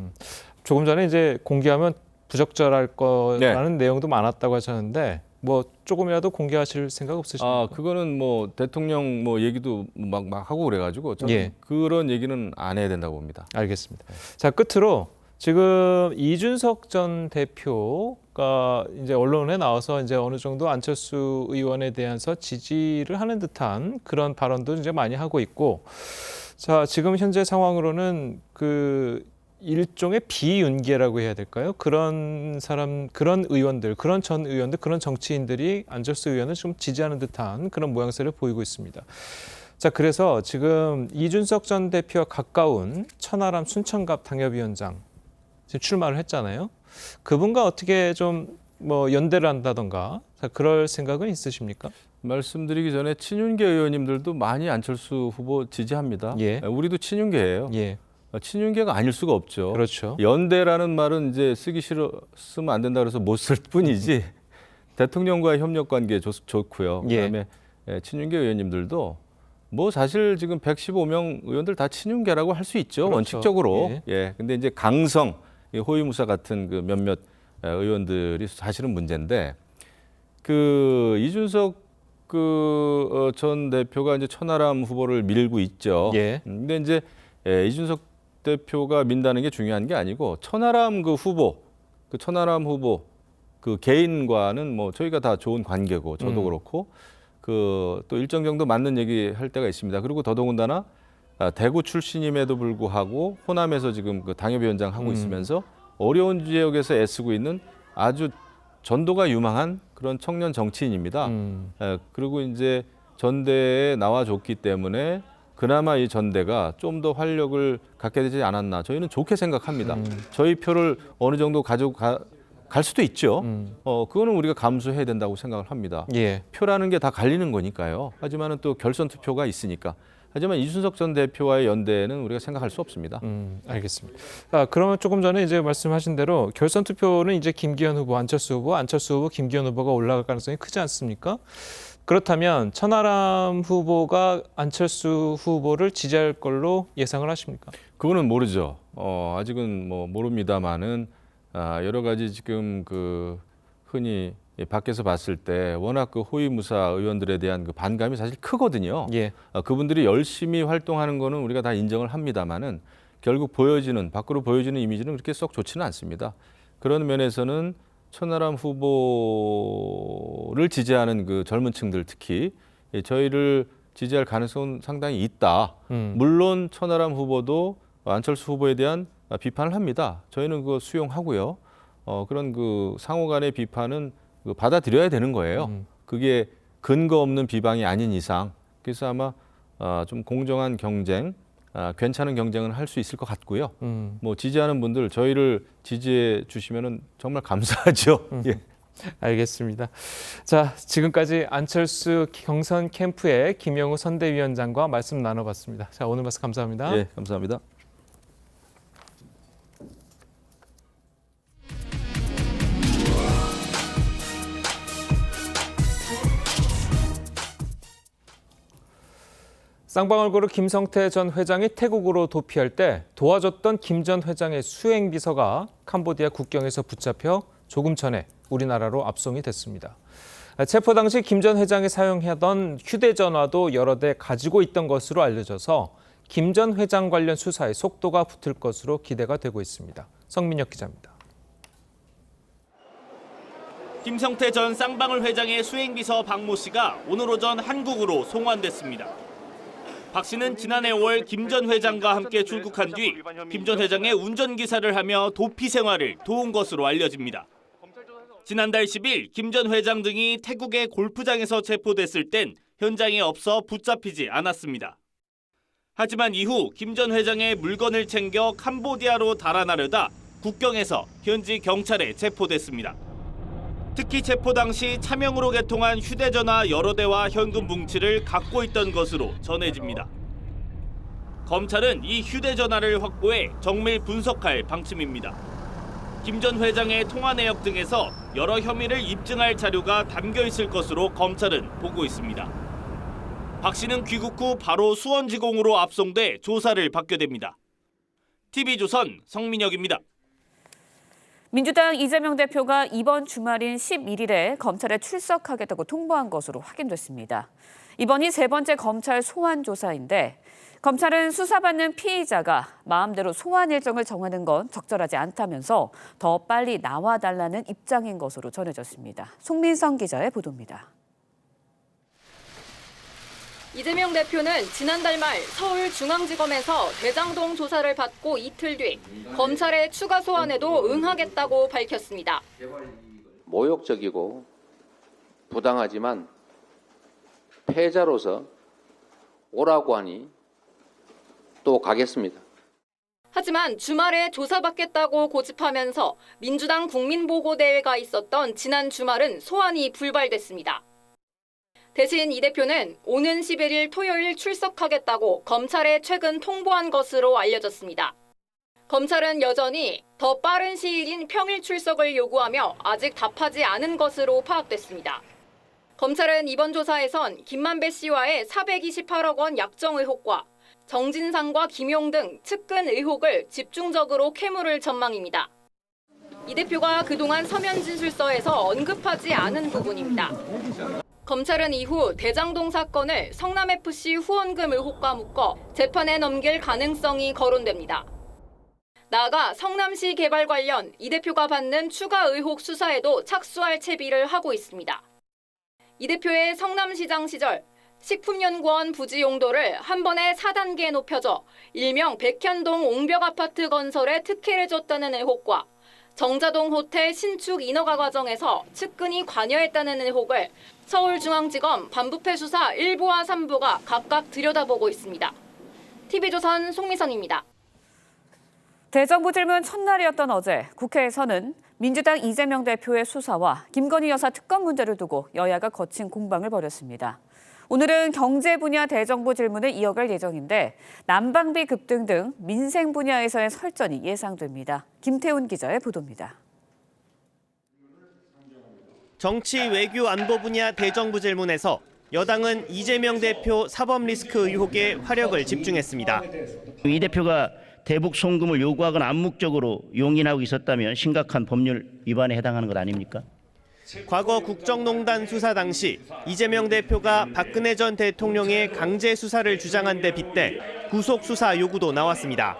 조금 전에 이제 공개하면 부적절할 거라는 내용도 많았다고 하셨는데 뭐 조금이라도 공개하실 생각 없으십니까? 그거는 뭐 대통령 뭐 얘기도 막 하고 그래가지고 저는 예. 그런 얘기는 안 해야 된다고 봅니다. 알겠습니다. 자, 끝으로 지금 이준석 전 대표가 이제 언론에 나와서 이제 어느 정도 안철수 의원에 대해서 지지를 하는 듯한 그런 발언도 이제 많이 하고 있고, 자, 지금 현재 상황으로는 그 일종의 비윤계라고 해야 될까요? 그런 사람, 그런 의원들, 그런 전 의원들, 그런 정치인들이 안철수 의원을 좀 지지하는 듯한 그런 모양새를 보이고 있습니다. 자, 그래서 지금 이준석 전 대표와 가까운 천하람 순천갑 당협위원장 지금 출마를 했잖아요. 그분과 어떻게 좀 뭐 연대를 한다던가 그럴 생각은 있으십니까? 말씀드리기 전에 친윤계 의원님들도 많이 안철수 후보 지지합니다. 예. 우리도 친윤계예요. 예. 친윤계가 아닐 수가 없죠. 그렇죠. 연대라는 말은 이제 쓰면 안 된다 그래서 못 쓸 뿐이지 대통령과의 협력 관계 좋고요. 예. 그다음에 친윤계 의원님들도 뭐 사실 지금 115명 의원들 다 친윤계라고 할 수 있죠. 그렇죠. 원칙적으로. 예. 예. 근데 이제 강성 호위무사 같은 그 몇몇 의원들이 사실은 문제인데 그 이준석 전 대표가 이제 천하람 후보를 밀고 있죠. 예. 근데 이제 이준석 대표가 민다는 게 중요한 게 아니고 천하람 천하람 후보 그 개인과는 뭐 저희가 다 좋은 관계고 저도 그렇고 그 또 일정 정도 맞는 얘기 할 때가 있습니다. 그리고 더더군다나 대구 출신임에도 불구하고 호남에서 지금 그 당협위원장 하고 있으면서 어려운 지역에서 애쓰고 있는 아주 전도가 유망한 그런 청년 정치인입니다. 그리고 이제 전대에 나와줬기 때문에 그나마 이 전대가 좀 더 활력을 갖게 되지 않았나 저희는 좋게 생각합니다. 저희 표를 어느 정도 갈 수도 있죠. 그거는 우리가 감수해야 된다고 생각을 합니다. 예. 표라는 게 다 갈리는 거니까요. 하지만은 또 결선 투표가 있으니까. 하지만 이준석 전 대표와의 연대는 우리가 생각할 수 없습니다. 알겠습니다. 그러면 조금 전에 이제 말씀하신 대로 결선 투표는 이제 김기현 후보, 안철수 후보, 김기현 후보가 올라갈 가능성이 크지 않습니까? 그렇다면 천하람 후보가 안철수 후보를 지지할 걸로 예상을 하십니까? 그거는 모르죠. 아직은 뭐 모릅니다만은 여러 가지 지금 그 흔히 밖에서 봤을 때 워낙 그 호위무사 의원들에 대한 그 반감이 사실 크거든요. 예. 그분들이 열심히 활동하는 거는 우리가 다 인정을 합니다만은 결국 밖으로 보여지는 이미지는 그렇게 썩 좋지는 않습니다. 그런 면에서는 천하람 후보를 지지하는 그 젊은 층들 특히 저희를 지지할 가능성은 상당히 있다. 물론 천하람 후보도 안철수 후보에 대한 비판을 합니다. 저희는 그거 수용하고요. 그런 그 상호 간의 비판은 받아들여야 되는 거예요. 그게 근거 없는 비방이 아닌 이상. 그래서 아마 좀 공정한 경쟁, 괜찮은 경쟁을 할 수 있을 것 같고요. 뭐 지지하는 분들 저희를 지지해 주시면은 정말 감사하죠. 예. 알겠습니다. 자, 지금까지 안철수 경선 캠프의 김영우 선대위원장과 말씀 나눠봤습니다. 자, 오늘 말씀 감사합니다. 예, 감사합니다. 쌍방울그룹 김성태 전 회장이 태국으로 도피할 때 도와줬던 김 전 회장의 수행비서가 캄보디아 국경에서 붙잡혀 조금 전에 우리나라로 압송이 됐습니다. 체포 당시 김 전 회장이 사용하던 휴대전화도 여러 대 가지고 있던 것으로 알려져서 김 전 회장 관련 수사에 속도가 붙을 것으로 기대가 되고 있습니다. 성민혁 기자입니다. 김성태 전 쌍방울 회장의 수행비서 박모 씨가 오늘 오전 한국으로 송환됐습니다. 박 씨는 지난해 5월 김 전 회장과 함께 출국한 뒤 김 전 회장의 운전기사를 하며 도피 생활을 도운 것으로 알려집니다. 지난달 10일 김 전 회장 등이 태국의 골프장에서 체포됐을 땐 현장에 없어 붙잡히지 않았습니다. 하지만 이후 김 전 회장의 물건을 챙겨 캄보디아로 달아나려다 국경에서 현지 경찰에 체포됐습니다. 특히 체포 당시 차명으로 개통한 휴대전화 여러 대와 현금 뭉치를 갖고 있던 것으로 전해집니다. 검찰은 이 휴대전화를 확보해 정밀 분석할 방침입니다. 김 전 회장의 통화 내역 등에서 여러 혐의를 입증할 자료가 담겨 있을 것으로 검찰은 보고 있습니다. 박 씨는 귀국 후 바로 수원지공으로 압송돼 조사를 받게 됩니다. TV조선 성민혁입니다. 민주당 이재명 대표가 이번 주말인 11일에 검찰에 출석하겠다고 통보한 것으로 확인됐습니다. 이번이 세 번째 검찰 소환 조사인데 검찰은 수사받는 피의자가 마음대로 소환 일정을 정하는 건 적절하지 않다면서 더 빨리 나와달라는 입장인 것으로 전해졌습니다. 송민성 기자의 보도입니다. 이재명 대표는 지난달 말 서울중앙지검에서 대장동 조사를 받고 이틀 뒤 검찰의 추가 소환에도 응하겠다고 밝혔습니다. 모욕적이고 부당하지만 패자로서 오라고 하니 또 가겠습니다. 하지만 주말에 조사받겠다고 고집하면서 민주당 국민보고대회가 있었던 지난 주말은 소환이 불발됐습니다. 대신 이 대표는 오는 11일 토요일 출석하겠다고 검찰에 최근 통보한 것으로 알려졌습니다. 검찰은 여전히 더 빠른 시일인 평일 출석을 요구하며 아직 답하지 않은 것으로 파악됐습니다. 검찰은 이번 조사에선 김만배 씨와의 428억 원 약정 의혹과 정진상과 김용 등 측근 의혹을 집중적으로 캐물을 전망입니다. 이 대표가 그동안 서면 진술서에서 언급하지 않은 부분입니다. 검찰은 이후 대장동 사건을 성남FC 후원금 의혹과 묶어 재판에 넘길 가능성이 거론됩니다. 나아가 성남시 개발 관련 이 대표가 받는 추가 의혹 수사에도 착수할 채비를 하고 있습니다. 이 대표의 성남시장 시절 식품연구원 부지 용도를 한 번에 4단계 높여줘 일명 백현동 옹벽 아파트 건설에 특혜를 줬다는 의혹과 정자동 호텔 신축 인허가 과정에서 측근이 관여했다는 의혹을 서울중앙지검 반부패 수사 1부와 3부가 각각 들여다보고 있습니다. TV조선 송미선입니다. 대정부 질문 첫날이었던 어제 국회에서는 민주당 이재명 대표의 수사와 김건희 여사 특검 문제를 두고 여야가 거친 공방을 벌였습니다. 오늘은 경제 분야 대정부 질문을 이어갈 예정인데 난방비 급등 등 민생 분야에서의 설전이 예상됩니다. 김태훈 기자의 보도입니다. 정치, 외교, 안보 분야 대정부 질문에서 여당은 이재명 대표 사법 리스크 의혹에 화력을 집중했습니다. 이 대표가 대북 송금을 요구하거나 암묵적으로 용인하고 있었다면 심각한 법률 위반에 해당하는 것 아닙니까? 과거 국정농단 수사 당시 이재명 대표가 박근혜 전 대통령의 강제 수사를 주장한 데 빗대 구속 수사 요구도 나왔습니다.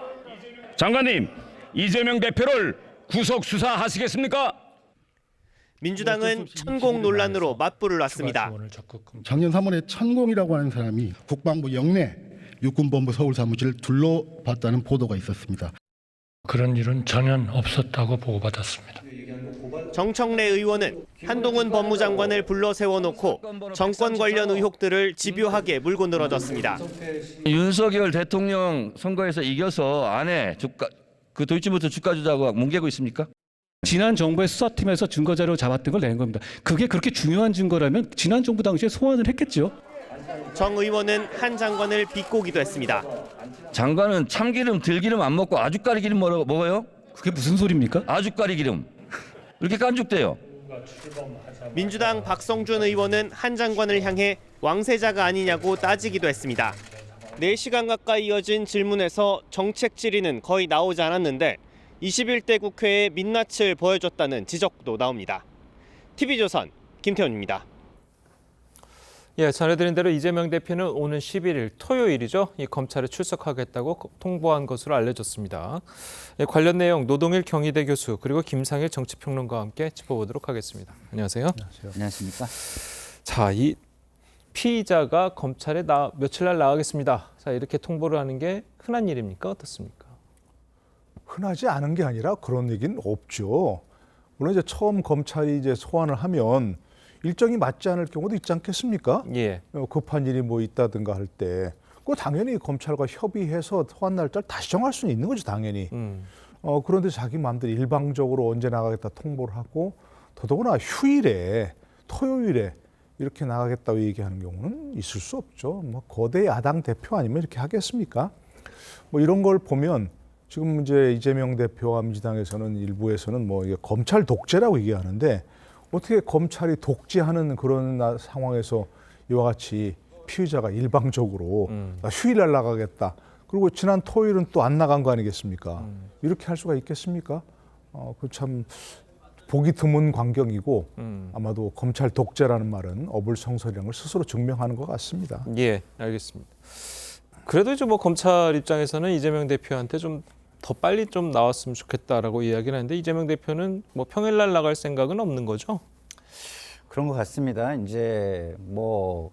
장관님, 이재명 대표를 구속 수사하시겠습니까? 민주당은 천공 논란으로 맞불을 놨습니다. 작년 3월에 천공이라고 하는 사람이 국방부 영내 육군본부 서울사무실을 둘러봤다는 보도가 있었습니다. 그런 일은 전혀 없었다고 보고받았습니다. 정청래 의원은 한동훈 법무장관을 불러 세워놓고 정권 관련 의혹들을 집요하게 물고 늘어졌습니다. 윤석열 대통령 선거에서 이겨서 아내 그 도이치모터 주가 주자고 뭉개고 있습니까? 지난 정부의 수사팀에서 증거자료 잡았던 걸 낸 겁니다. 그게 그렇게 중요한 증거라면 지난 정부 당시에 소환을 했겠죠. 정 의원은 한 장관을 비꼬기도 했습니다. 장관은 참기름, 들기름 안 먹고 아주까리 기름 먹어요? 그게 무슨 소리입니까? 아주까리 기름. 이렇게 깐죽대요. 민주당 박성준 의원은 한 장관을 향해 왕세자가 아니냐고 따지기도 했습니다. 4시간 가까이 이어진 질문에서 정책 질의는 거의 나오지 않았는데 21대 국회에 민낯을 보여줬다는 지적도 나옵니다. TV조선 김태훈입니다. 예, 전해드린 대로 이재명 대표는 오는 11일 토요일이죠. 이 검찰에 출석하겠다고 통보한 것으로 알려졌습니다. 예, 관련 내용 노동일 경희대 교수 그리고 김상일 정치평론가와 함께 짚어보도록 하겠습니다. 안녕하세요. 안녕하십니까. 자, 이 피의자가 검찰에 며칠 날 나가겠습니다. 자, 이렇게 통보를 하는 게 흔한 일입니까? 어떻습니까? 흔하지 않은 게 아니라 그런 얘기는 없죠. 물론 이제 처음 검찰이 이제 소환을 하면 일정이 맞지 않을 경우도 있지 않겠습니까? 예. 급한 일이 뭐 있다든가 할 때, 그 당연히 검찰과 협의해서 소환 날짜를 다시 정할 수는 있는 거죠, 당연히. 그런데 자기 마음대로 일방적으로 언제 나가겠다 통보를 하고, 더더구나 휴일에, 토요일에 이렇게 나가겠다고 얘기하는 경우는 있을 수 없죠. 뭐 거대 야당 대표 아니면 이렇게 하겠습니까? 뭐 이런 걸 보면 지금 이제 이재명 대표와 민주당에서는 일부에서는 뭐 이게 검찰 독재라고 얘기하는데, 어떻게 검찰이 독재하는 그런 상황에서 이와 같이 피의자가 일방적으로 나 휴일날 나가겠다. 그리고 지난 토요일은 또 안 나간 거 아니겠습니까? 이렇게 할 수가 있겠습니까? 그 참 보기 드문 광경이고 아마도 검찰 독재라는 말은 어불성설이라는 걸 스스로 증명하는 것 같습니다. 예, 알겠습니다. 그래도 이제 뭐 검찰 입장에서는 이재명 대표한테 좀 더 빨리 좀 나왔으면 좋겠다라고 이야기를 하는데, 이재명 대표는 뭐 평일날 나갈 생각은 없는 거죠? 그런 것 같습니다. 이제 뭐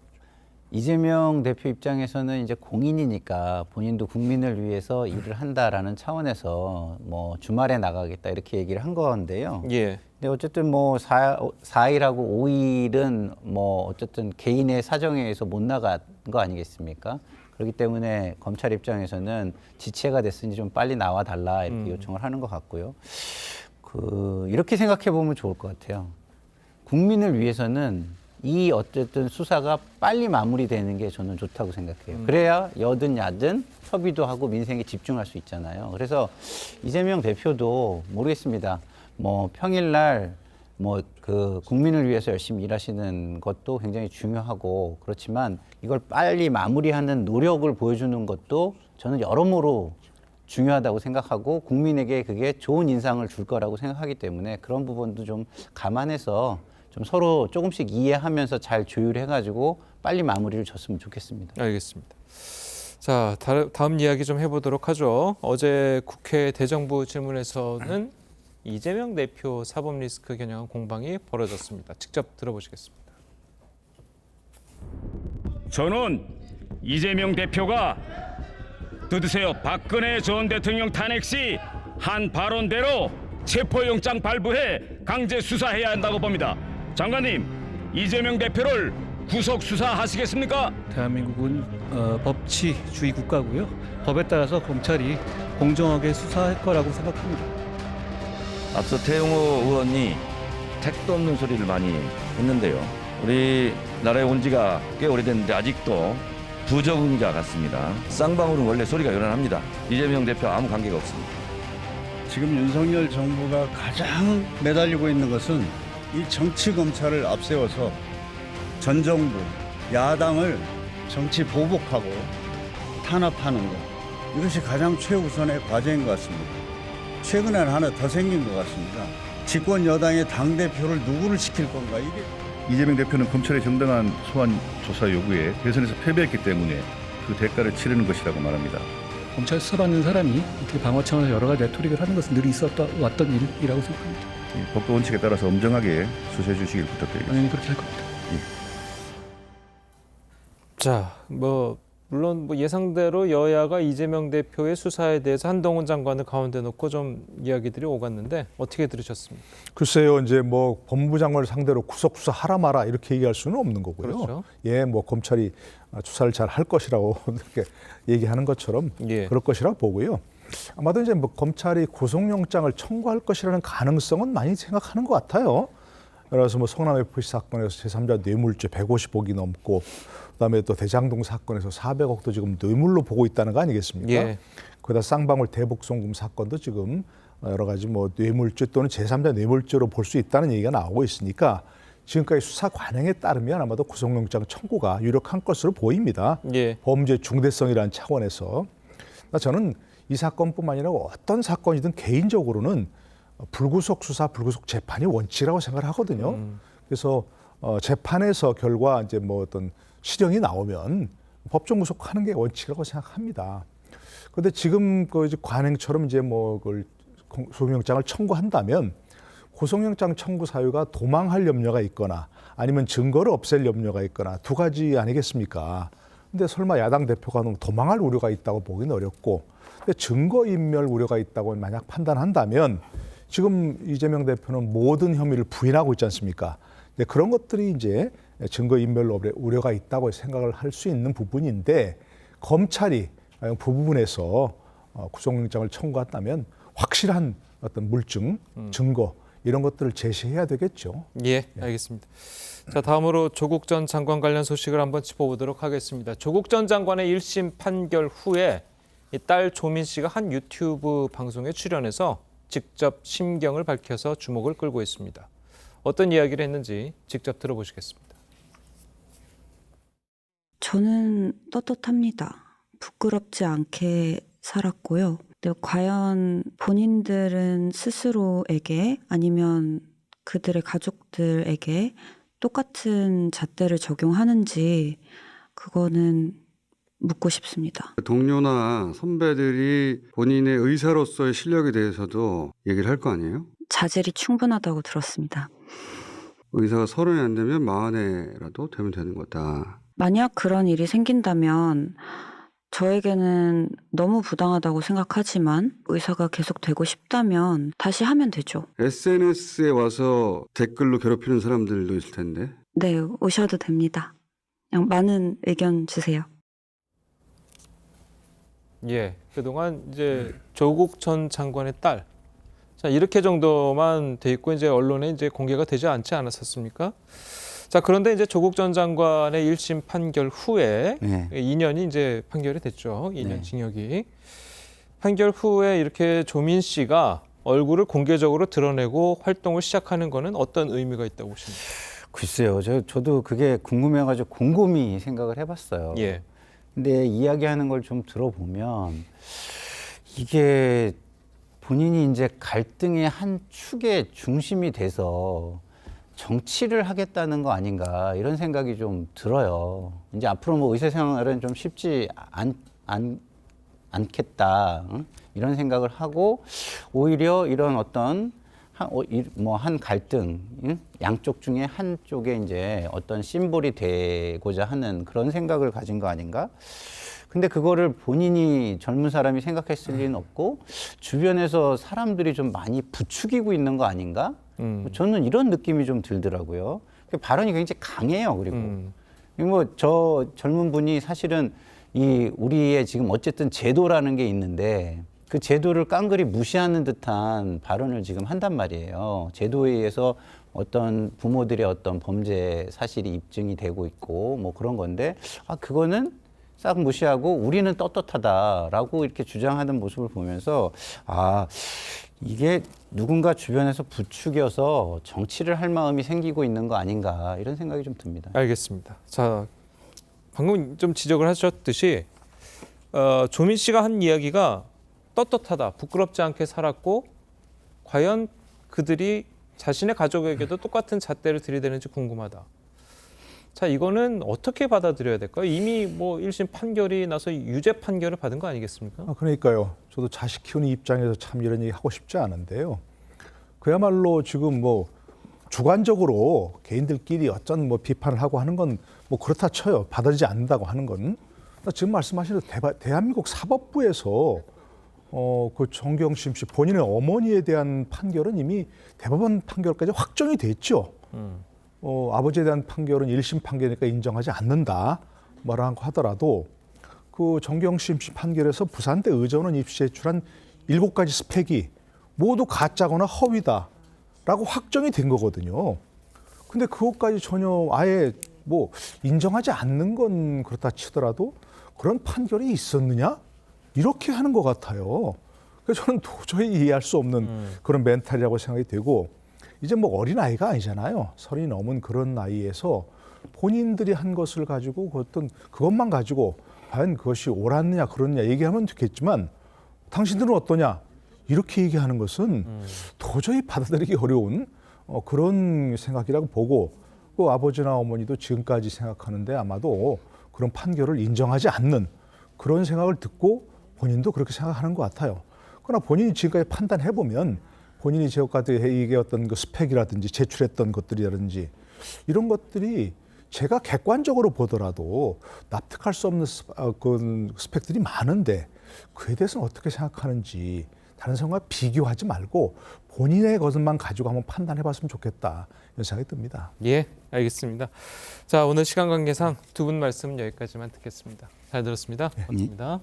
이재명 대표 입장에서는 이제 공인이니까 본인도 국민을 위해서 일을 한다라는 차원에서 뭐 주말에 나가겠다 이렇게 얘기를 한 건데요. 예. 근데 어쨌든 뭐 4일하고 5일은 뭐 어쨌든 개인의 사정에 의해서 못 나간 거 아니겠습니까? 그렇기 때문에 검찰 입장에서는 지체가 됐으니 좀 빨리 나와 달라 이렇게 요청을 하는 것 같고요. 이렇게 생각해 보면 좋을 것 같아요. 국민을 위해서는 이 어쨌든 수사가 빨리 마무리되는 게 저는 좋다고 생각해요. 그래야 여든 야든 협의도 하고 민생에 집중할 수 있잖아요. 그래서 이재명 대표도 모르겠습니다. 뭐 평일날 뭐 국민을 위해서 열심히 일하시는 것도 굉장히 중요하고, 그렇지만 이걸 빨리 마무리하는 노력을 보여주는 것도 저는 여러모로 중요하다고 생각하고, 국민에게 그게 좋은 인상을 줄 거라고 생각하기 때문에 그런 부분도 좀 감안해서 좀 서로 조금씩 이해하면서 잘 조율해가지고 빨리 마무리를 줬으면 좋겠습니다. 알겠습니다. 자, 다음 이야기 좀 해보도록 하죠. 어제 국회 대정부 질문에서는 이재명 대표 사법 리스크 겨냥한 공방이 벌어졌습니다. 직접 들어보시겠습니다. 저는 이재명 대표가 들으세요. 박근혜 전 대통령 탄핵 시 한 발언대로 체포영장 발부해 강제 수사해야 한다고 봅니다. 장관님, 이재명 대표를 구속 수사하시겠습니까? 대한민국은 법치주의 국가고요. 법에 따라서 검찰이 공정하게 수사할 거라고 생각합니다. 앞서 태영호 의원이 택도 없는 소리를 많이 했는데요. 우리나라에 온 지가 꽤 오래됐는데 아직도 부적응자 같습니다. 쌍방울은 원래 소리가 요란합니다. 이재명 대표 아무 관계가 없습니다. 지금 윤석열 정부가 가장 매달리고 있는 것은 이 정치 검찰을 앞세워서 전 정부, 야당을 정치 보복하고 탄압하는 것. 이것이 가장 최우선의 과제인 것 같습니다. 최근에는 하나 더 생긴 것 같습니다. 집권 여당의 당대표를 누구를 시킬 건가, 이게. 이재명 대표는 검찰의 정당한 소환 조사 요구에 대선에서 패배했기 때문에 그 대가를 치르는 것이라고 말합니다. 검찰 수사받는 사람이 어떻게 방어 차원에서 여러 가지 레토릭을 하는 것은 늘 왔던 일이라고 생각합니다. 법과 원칙에 따라서 엄정하게 수사해 주시길 부탁드리겠습니다. 당연히 그렇게 할 겁니다. 자, 물론 예상대로 여야가 이재명 대표의 수사에 대해서 한동훈 장관을 가운데 놓고 좀 이야기들이 오갔는데 어떻게 들으셨습니까? 글쎄요, 이제 뭐 법무장관을 상대로 구속 수사 하라 마라 이렇게 얘기할 수는 없는 거고요. 그렇죠. 예, 뭐 검찰이 수사를 잘 할 것이라고 이렇게 얘기하는 것처럼 그럴 것이라고 보고요. 아마도 이제 뭐 검찰이 구속영장을 청구할 것이라는 가능성은 많이 생각하는 것 같아요. 그래서 뭐 성남 FC 사건에서 제3자 뇌물죄 150억이 넘고, 그다음에 또 대장동 사건에서 400억도 지금 뇌물로 보고 있다는 거 아니겠습니까? 예. 거기다 쌍방울 대북송금 사건도 지금 여러 가지 뭐 뇌물죄 또는 제3자 뇌물죄로 볼 수 있다는 얘기가 나오고 있으니까 지금까지 수사 관행에 따르면 아마도 구속영장 청구가 유력한 것으로 보입니다. 예. 범죄 중대성이라는 차원에서. 저는 이 사건뿐만 아니라 어떤 사건이든 개인적으로는 불구속 수사, 불구속 재판이 원칙이라고 생각을 하거든요. 그래서 재판에서 결과 이제 뭐 어떤 실형이 나오면 법정 구속하는 게 원칙이라고 생각합니다. 그런데 지금 그 이제 관행처럼 이제 뭐 그걸 구속영장을 청구한다면 구속영장 청구 사유가 도망할 염려가 있거나 아니면 증거를 없앨 염려가 있거나 두 가지 아니겠습니까? 근데 설마 야당 대표가 도망할 우려가 있다고 보기는 어렵고, 근데 증거인멸 우려가 있다고 만약 판단한다면 지금 이재명 대표는 모든 혐의를 부인하고 있지 않습니까? 근데 그런 것들이 이제 증거인멸 우려가 있다고 생각을 할 수 있는 부분인데, 검찰이 그 부분에서 구속영장을 청구한다면 확실한 어떤 물증, 증거 이런 것들을 제시해야 되겠죠. 예, 알겠습니다. 자, 다음으로 조국 전 장관 관련 소식을 한번 짚어보도록 하겠습니다. 조국 전 장관의 1심 판결 후에 딸 조민 씨가 한 유튜브 방송에 출연해서 직접 심경을 밝혀서 주목을 끌고 있습니다. 어떤 이야기를 했는지 직접 들어보시겠습니다. 저는 떳떳합니다. 부끄럽지 않게 살았고요. 근데 과연 본인들은 스스로에게 아니면 그들의 가족들에게 똑같은 잣대를 적용하는지 그거는 묻고 싶습니다. 동료나 선배들이 본인의 의사로서의 실력에 대해서도 얘기를 할 거 아니에요? 자질이 충분하다고 들었습니다. 의사가 30이 안 되면 40에라도 되면 되는 거다. 만약 그런 일이 생긴다면 저에게는 너무 부당하다고 생각하지만 의사가 계속 되고 싶다면 다시 하면 되죠. SNS에 와서 댓글로 괴롭히는 사람들도 있을 텐데. 네, 오셔도 됩니다. 그냥 많은 의견 주세요. 예, 그동안 이제 조국 전 장관의 딸, 자, 이렇게 정도만 돼 있고 이제 언론에 이제 공개가 되지 않지 않았었습니까? 자, 그런데 이제 조국 전 장관의 1심 판결 후에 2년이 이제 판결이 됐죠. 2년 징역이. 판결 후에 이렇게 조민 씨가 얼굴을 공개적으로 드러내고 활동을 시작하는 거는 어떤 의미가 있다고 보십니까? 글쎄요. 저도 그게 궁금해가지고 곰곰이 생각을 해봤어요. 예. 근데 이야기하는 걸 좀 들어보면 이게 본인이 이제 갈등의 한 축의 중심이 돼서 정치를 하겠다는 거 아닌가 이런 생각이 좀 들어요. 이제 앞으로 뭐 의사 생활은 좀 쉽지 않겠다 이런 생각을 하고 오히려 이런 어떤 한 갈등 양쪽 중에 한쪽에 이제 어떤 심볼이 되고자 하는 그런 생각을 가진 거 아닌가? 근데 그거를 본인이 젊은 사람이 생각했을 리는 없고 주변에서 사람들이 좀 많이 부추기고 있는 거 아닌가? 저는 이런 느낌이 좀 들더라고요. 발언이 굉장히 강해요. 그리고 뭐 저 젊은 분이 사실은 이 우리의 지금 어쨌든 제도라는 게 있는데 그 제도를 깡그리 무시하는 듯한 발언을 지금 한단 말이에요. 제도에 의해서 어떤 부모들의 어떤 범죄 사실이 입증이 되고 있고 뭐 그런 건데 그거는 싹 무시하고 우리는 떳떳하다라고 이렇게 주장하는 모습을 보면서 이게 누군가 주변에서 부추겨서 정치를 할 마음이 생기고 있는 거 아닌가 이런 생각이 좀 듭니다. 알겠습니다. 자, 방금 좀 지적을 하셨듯이 조민 씨가 한 이야기가 떳떳하다, 부끄럽지 않게 살았고 과연 그들이 자신의 가족에게도 똑같은 잣대를 들이대는지 궁금하다. 자, 이거는 어떻게 받아들여야 될까요? 이미 뭐 1심 판결이 나서 유죄 판결을 받은 거 아니겠습니까? 그러니까요. 저도 자식 키우는 입장에서 참 이런 얘기 하고 싶지 않은데요. 그야말로 지금 뭐 주관적으로 개인들끼리 어쩐 뭐 비판을 하고 하는 건 뭐 그렇다 쳐요. 받아들이지 않는다고 하는 건. 지금 말씀하신 대한민국 사법부에서 그 정경심 씨 본인의 어머니에 대한 판결은 이미 대법원 판결까지 확정이 됐죠. 아버지에 대한 판결은 1심 판결이니까 인정하지 않는다 뭐라고 하더라도 그 정경심 씨 판결에서 부산대 의전원 입시에 제출한 7가지 스펙이 모두 가짜거나 허위다라고 확정이 된 거거든요. 근데 그것까지 전혀 아예 뭐 인정하지 않는 건 그렇다 치더라도 그런 판결이 있었느냐? 이렇게 하는 것 같아요. 그래서 저는 도저히 이해할 수 없는 그런 멘탈이라고 생각이 되고 이제 뭐 어린아이가 아니잖아요. 30이 넘은 그런 나이에서 본인들이 한 것을 가지고 그것만 가지고 과연 그것이 옳았느냐 그렇느냐 얘기하면 좋겠지만 당신들은 어떠냐 이렇게 얘기하는 것은 도저히 받아들이기 어려운 그런 생각이라고 보고 그 아버지나 어머니도 지금까지 생각하는데 아마도 그런 판결을 인정하지 않는 그런 생각을 듣고 본인도 그렇게 생각하는 것 같아요. 그러나 본인이 지금까지 판단해보면 본인이 지금까지 얘기했던 그 스펙이라든지 제출했던 것들이라든지 이런 것들이 제가 객관적으로 보더라도 납득할 수 없는 스펙들이 많은데 그에 대해서는 어떻게 생각하는지 다른 사람과 비교하지 말고 본인의 것만 가지고 한번 판단해 봤으면 좋겠다 이런 생각이 듭니다. 예, 알겠습니다. 자, 오늘 시간 관계상 두 분 말씀 여기까지만 듣겠습니다. 잘 들었습니다. 고맙습니다.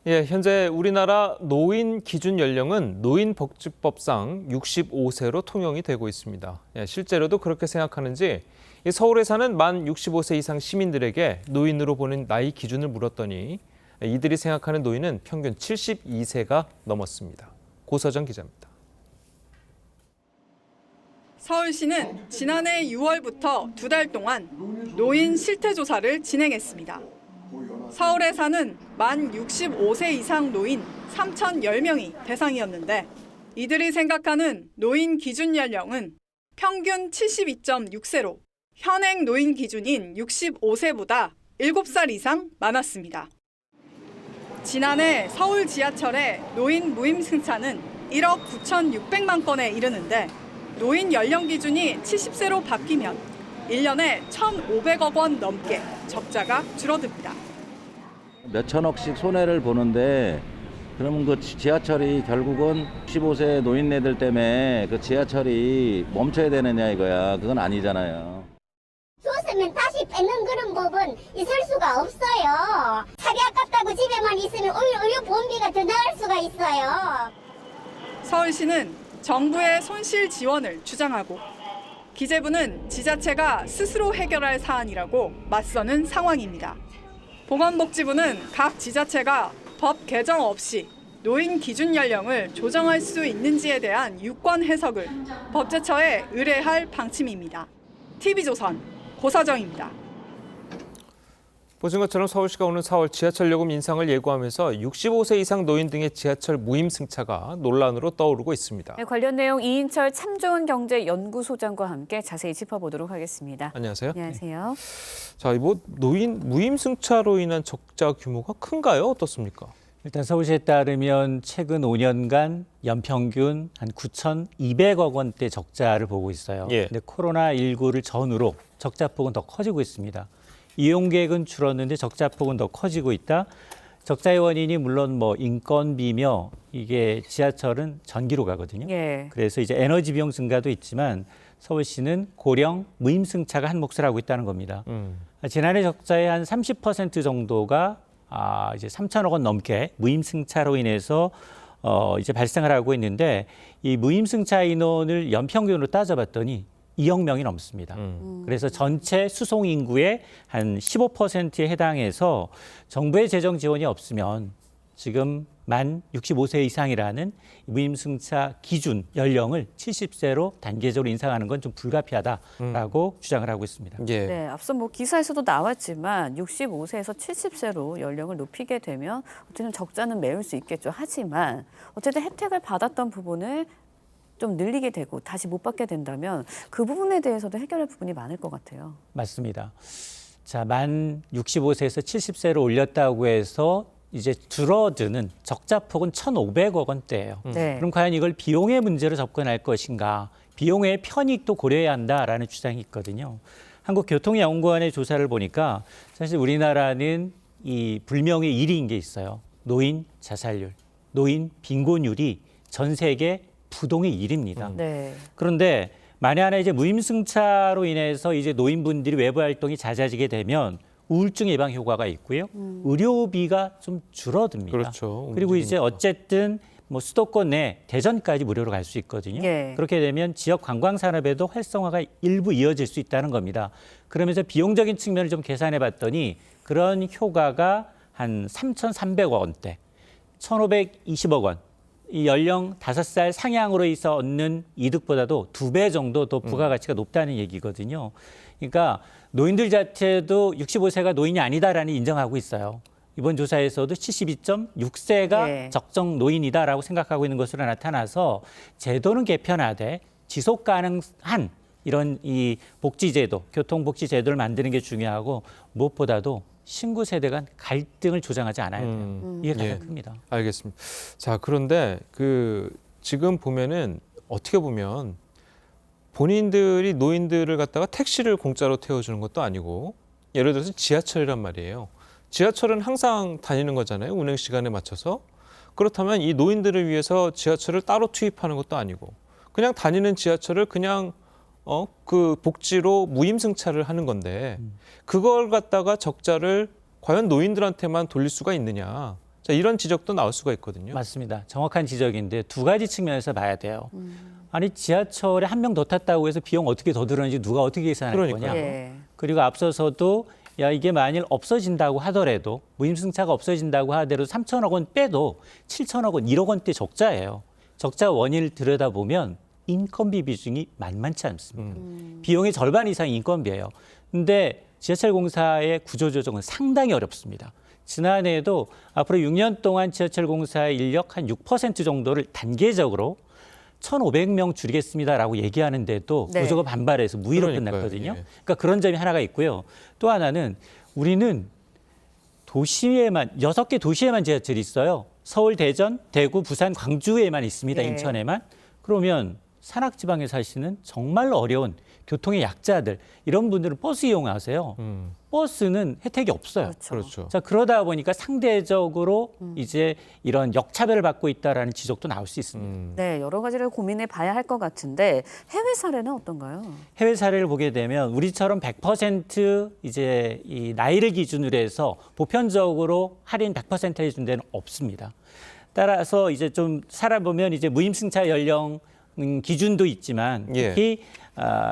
예, 현재 우리나라 노인 기준 연령은 노인복지법상 65세로 통용이 되고 있습니다. 예, 실제로도 그렇게 생각하는지 서울에 사는 만 65세 이상 시민들에게 노인으로 보는 나이 기준을 물었더니 이들이 생각하는 노인은 평균 72세가 넘었습니다. 고서정 기자입니다. 서울시는 지난해 6월부터 2달 동안 노인 실태조사를 진행했습니다. 서울에 사는 만 65세 이상 노인 3,010명이 대상이었는데 이들이 생각하는 노인 기준 연령은 평균 72.6세로 현행 노인 기준인 65세보다 7살 이상 많았습니다. 지난해 서울 지하철의 노인 무임 승차는 1억 9,600만 건에 이르는데 노인 연령 기준이 70세로 바뀌면 1년에 1,500억 원 넘게 적자가 줄어듭니다. 몇천억씩 손해를 보는데 그러면 그 지하철이 결국은 65세 노인네들 때문에 그 지하철이 멈춰야 되느냐 이거야. 그건 아니잖아요. 줬으면 다시 뺏는 그런 법은 있을 수가 없어요. 차비 아깝다고 집에만 있으면 오히려 의료보험비가 더 나갈 수가 있어요. 서울시는 정부의 손실 지원을 주장하고 기재부는 지자체가 스스로 해결할 사안이라고 맞서는 상황입니다. 보건복지부는 각 지자체가 법 개정 없이 노인 기준 연령을 조정할 수 있는지에 대한 유권 해석을 법제처에 의뢰할 방침입니다. TV조선 고서정입니다. 보신 것처럼 서울시가 오는 4월 지하철 요금 인상을 예고하면서 65세 이상 노인 등의 지하철 무임 승차가 논란으로 떠오르고 있습니다. 네, 관련 내용 이인철 참 좋은 경제연구소장과 함께 자세히 짚어보도록 하겠습니다. 안녕하세요. 안녕하세요. 자, 노인 무임 승차로 인한 적자 규모가 큰가요? 어떻습니까? 일단 서울시에 따르면 최근 5년간 연평균 한 9,200억 원대 적자를 보고 있어요. 예. 근데 코로나19를 전후로 적자폭은 더 커지고 있습니다. 이용객은 줄었는데 적자폭은 더 커지고 있다. 적자의 원인이 물론 뭐 인건비며 이게 지하철은 전기로 가거든요. 예. 그래서 이제 에너지 비용 증가도 있지만 서울시는 고령 무임승차가 한 몫을 하고 있다는 겁니다. 지난해 적자의 한 30% 정도가 이제 3천억 원 넘게 무임승차로 인해서 이제 발생을 하고 있는데 이 무임승차 인원을 연평균으로 따져봤더니 2억 명이 넘습니다. 그래서 전체 수송 인구의 한 15%에 해당해서 정부의 재정 지원이 없으면 지금 만 65세 이상이라는 무임승차 기준 연령을 70세로 단계적으로 인상하는 건 좀 불가피하다라고 주장을 하고 있습니다. 예. 네, 앞서 뭐 기사에서도 나왔지만 65세에서 70세로 연령을 높이게 되면 어쨌든 적자는 메울 수 있겠죠. 하지만 어쨌든 혜택을 받았던 부분을 좀 늘리게 되고 다시 못 받게 된다면 그 부분에 대해서도 해결할 부분이 많을 것 같아요. 맞습니다. 자, 만 65세에서 70세로 올렸다고 해서 이제 줄어드는 적자폭은 1,500억 원대예요. 네. 그럼 과연 이걸 비용의 문제로 접근할 것인가? 비용의 편익도 고려해야 한다라는 주장이 있거든요. 한국교통연구원의 조사를 보니까 사실 우리나라는 이 불명의 1위인 게 있어요. 노인 자살률, 노인 빈곤율이 전 세계 부동의 1위입니다. 네. 그런데 만에 하나 이제 무임승차로 인해서 이제 노인분들이 외부 활동이 잦아지게 되면 우울증 예방 효과가 있고요. 의료비가 좀 줄어듭니다. 그렇죠. 그리고 이제 어쨌든 뭐 수도권 내 대전까지 무료로 갈 수 있거든요. 예. 그렇게 되면 지역 관광 산업에도 활성화가 일부 이어질 수 있다는 겁니다. 그러면서 비용적인 측면을 좀 계산해 봤더니 그런 효과가 한 3,300억 원대, 1,520억 원. 이 연령 5살 상향으로 해서 얻는 이득보다도 2배 정도 더 부가가치가 높다는 얘기거든요. 그러니까 노인들 자체도 65세가 노인이 아니다라는 인정하고 있어요. 이번 조사에서도 72.6세가 네. 적정 노인이다라고 생각하고 있는 것으로 나타나서 제도는 개편하되 지속 가능한 이런 이 복지제도, 교통복지제도를 만드는 게 중요하고 무엇보다도 신구 세대 간 갈등을 조장하지 않아야 돼요. 이게 가장 예. 큽니다. 알겠습니다. 자, 그런데 지금 보면은 어떻게 보면 본인들이 노인들을 갖다가 택시를 공짜로 태워주는 것도 아니고 예를 들어서 지하철이란 말이에요. 지하철은 항상 다니는 거잖아요. 운행 시간에 맞춰서. 그렇다면 이 노인들을 위해서 지하철을 따로 투입하는 것도 아니고 그냥 다니는 지하철을 그냥 그 복지로 무임승차를 하는 건데 그걸 갖다가 적자를 과연 노인들한테만 돌릴 수가 있느냐. 자, 이런 지적도 나올 수가 있거든요. 맞습니다. 정확한 지적인데 두 가지 측면에서 봐야 돼요. 아니 지하철에 한 명 더 탔다고 해서 비용 어떻게 더 들었는지 누가 어떻게 계산할 거냐. 예. 그리고 앞서서도 야 이게 만일 없어진다고 하더라도 무임승차가 없어진다고 하더라도 3천억 원 빼도 7천억 원, 1억 원대 적자예요. 적자 원인을 들여다보면 인건비 비중이 만만치 않습니다. 비용의 절반 이상이 인건비예요. 근데 지하철 공사의 구조조정은 상당히 어렵습니다. 지난해에도 앞으로 6년 동안 지하철 공사의 인력 한 6% 정도를 단계적으로 1,500명 줄이겠습니다라고 얘기하는데도 네. 구조가 반발해서 무의로 그러니까요, 끝났거든요. 예. 그러니까 그런 점이 하나가 있고요. 또 하나는 우리는 도시에만 6개 도시에만 지하철이 있어요. 서울, 대전, 대구, 부산, 광주에만 있습니다. 예. 인천에만. 그러면 산악지방에 사시는 정말 어려운 교통의 약자들 이런 분들은 버스 이용하세요. 버스는 혜택이 없어요. 그렇죠. 자 그러다 보니까 상대적으로 이제 이런 역차별을 받고 있다라는 지적도 나올 수 있습니다. 네, 여러 가지를 고민해 봐야 할 것 같은데 해외 사례는 어떤가요? 해외 사례를 보게 되면 우리처럼 100% 이제 이 나이를 기준으로 해서 보편적으로 할인 100% 해준 데는 없습니다. 따라서 이제 좀 살아보면 이제 무임승차 연령 기준도 있지만 특히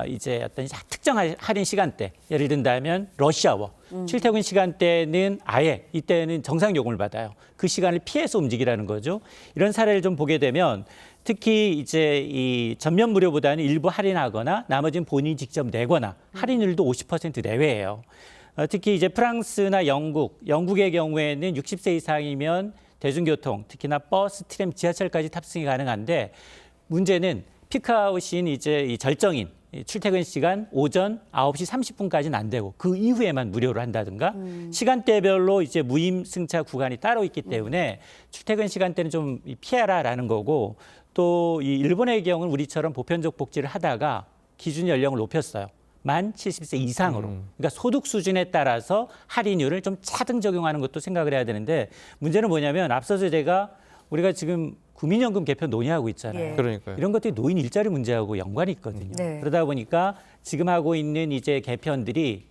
이제 어떤 특정 할인 시간대 예를 든다면 러시아워 출퇴근 시간대는 아예 이때는 정상 요금을 받아요. 그 시간을 피해서 움직이라는 거죠. 이런 사례를 좀 보게 되면 특히 이제 이 전면 무료보다는 일부 할인하거나 나머지는 본인이 직접 내거나 할인율도 50% 내외예요. 특히 이제 프랑스나 영국의 경우에는 60세 이상이면 대중교통, 특히나 버스, 트램, 지하철까지 탑승이 가능한데 문제는 피크아웃인 이제 이 절정인 출퇴근 시간 오전 9시 30분까지는 안 되고 그 이후에만 무료로 한다든가 시간대별로 이제 무임승차 구간이 따로 있기 때문에 출퇴근 시간대는 좀 피해라라는 거고 또 이 일본의 경우는 우리처럼 보편적 복지를 하다가 기준 연령을 높였어요. 만 70세 이상으로. 그러니까 소득 수준에 따라서 할인율을 좀 차등 적용하는 것도 생각을 해야 되는데 문제는 뭐냐면 앞서서 우리가 지금 국민연금 개편 논의하고 있잖아요. 예. 그러니까요. 이런 것들이 노인 일자리 문제하고 연관이 있거든요. 네. 그러다 보니까 지금 하고 있는 이제 개편들이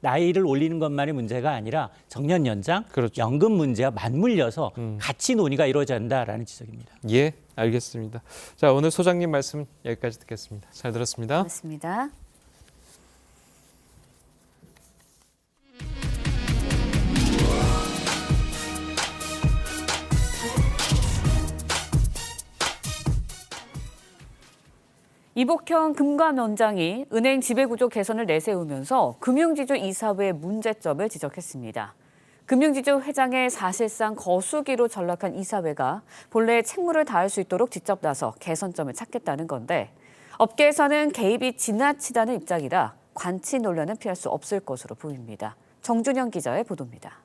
나이를 올리는 것만이 문제가 아니라 정년 연장, 그렇죠. 연금 문제와 맞물려서 같이 논의가 이루어져야 한다라는 지적입니다. 예, 알겠습니다. 자, 오늘 소장님 말씀 여기까지 듣겠습니다. 잘 들었습니다. 맞습니다. 이복형 금감원장이 은행 지배구조 개선을 내세우면서 금융지주 이사회의 문제점을 지적했습니다. 금융지주 회장의 사실상 거수기로 전락한 이사회가 본래의 책무를 다할 수 있도록 직접 나서 개선점을 찾겠다는 건데 업계에서는 개입이 지나치다는 입장이라 관치 논란은 피할 수 없을 것으로 보입니다. 정준영 기자의 보도입니다.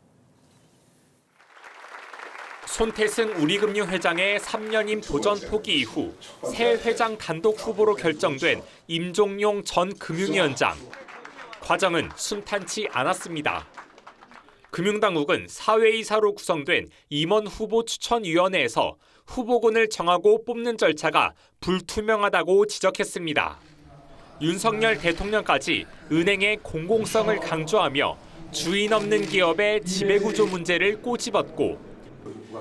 손태승 우리금융 회장의 3년임 도전 포기 이후 새 회장 단독 후보로 결정된 임종용 전 금융위원장. 과정은 순탄치 않았습니다. 금융당국은 사회이사로 구성된 임원 후보 추천위원회에서 후보군을 정하고 뽑는 절차가 불투명하다고 지적했습니다. 윤석열 대통령까지 은행의 공공성을 강조하며 주인 없는 기업의 지배구조 문제를 꼬집었고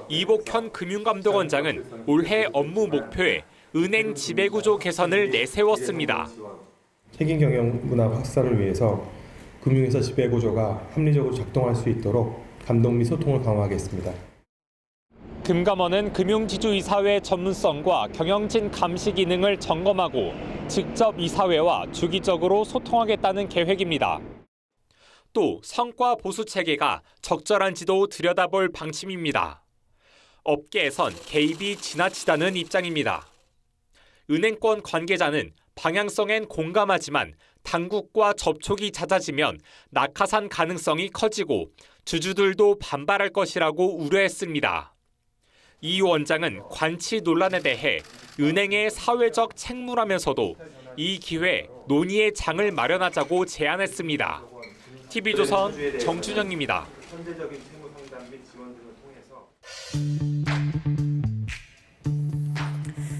이복현 금융감독원장은 올해 업무 목표에 은행 지배구조 개선을 내세웠습니다. 책임 경영 문화 확산을 위해서 금융회사 지배구조가 합리적으로 작동할 수 있도록 감독 및 소통을 강화하겠습니다. 금감원은 금융지주이사회 전문성과 경영진 감시 기능을 점검하고 직접 이사회와 주기적으로 소통하겠다는 계획입니다. 또 성과 보수 체계가 적절한지도 들여다볼 방침입니다. 업계에선 개입이 지나치다는 입장입니다. 은행권 관계자는 방향성엔 공감하지만 당국과 접촉이 잦아지면 낙하산 가능성이 커지고 주주들도 반발할 것이라고 우려했습니다. 이 원장은 관치 논란에 대해 은행의 사회적 책무라면서도 이 기회 논의의 장을 마련하자고 제안했습니다. TV조선 정준영입니다.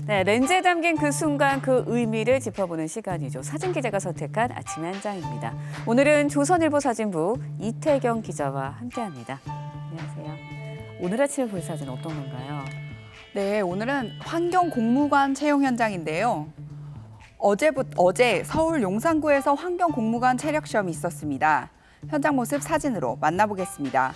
네, 렌즈에 담긴 그 순간 그 의미를 짚어보는 시간이죠. 사진 기자가 선택한 아침의 한 장입니다. 오늘은 조선일보 사진부 이태경 기자와 함께합니다. 안녕하세요. 오늘 아침에 볼 사진 어떤 건가요? 네, 오늘은 환경 공무관 채용 현장인데요. 어제 서울 용산구에서 환경 공무관 체력 시험이 있었습니다. 현장 모습 사진으로 만나보겠습니다.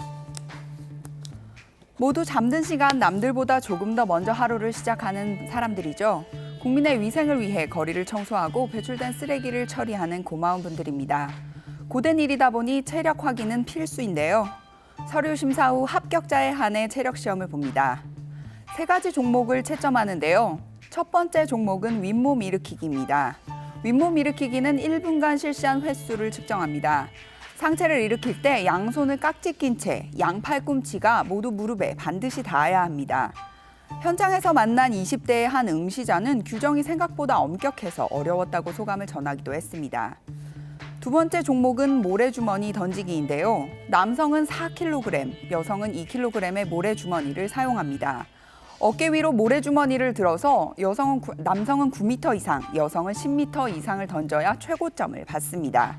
모두 잠든 시간 남들보다 조금 더 먼저 하루를 시작하는 사람들이죠. 국민의 위생을 위해 거리를 청소하고 배출된 쓰레기를 처리하는 고마운 분들입니다. 고된 일이다 보니 체력 확인은 필수인데요. 서류 심사 후 합격자에 한해 체력 시험을 봅니다. 3가지 종목을 채점하는데요. 첫 번째 종목은 윗몸 일으키기입니다. 윗몸 일으키기는 1분간 실시한 횟수를 측정합니다. 상체를 일으킬 때 양손을 깍지 낀 채 양팔꿈치가 모두 무릎에 반드시 닿아야 합니다. 현장에서 만난 20대의 한 응시자는 규정이 생각보다 엄격해서 어려웠다고 소감을 전하기도 했습니다. 두 번째 종목은 모래주머니 던지기인데요. 남성은 4kg, 여성은 2kg의 모래주머니를 사용합니다. 어깨 위로 모래주머니를 들어서 남성은 9m 이상, 여성은 10m 이상을 던져야 최고점을 받습니다.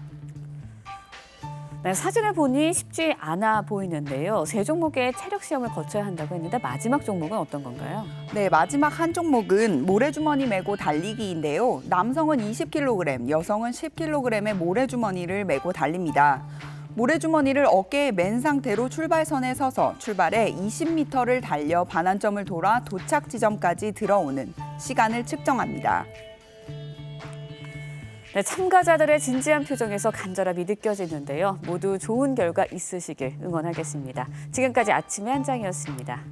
네, 사진을 보니 쉽지 않아 보이는데요. 3종목의 체력 시험을 거쳐야 한다고 했는데 마지막 종목은 어떤 건가요? 네, 마지막 한 종목은 모래주머니 메고 달리기인데요. 남성은 20kg, 여성은 10kg의 모래주머니를 메고 달립니다. 모래주머니를 어깨에 맨 상태로 출발선에 서서 출발해 20m를 달려 반환점을 돌아 도착 지점까지 들어오는 시간을 측정합니다. 네, 참가자들의 진지한 표정에서 간절함이 느껴지는데요. 모두 좋은 결과 있으시길 응원하겠습니다. 지금까지 아침의 한 장이었습니다.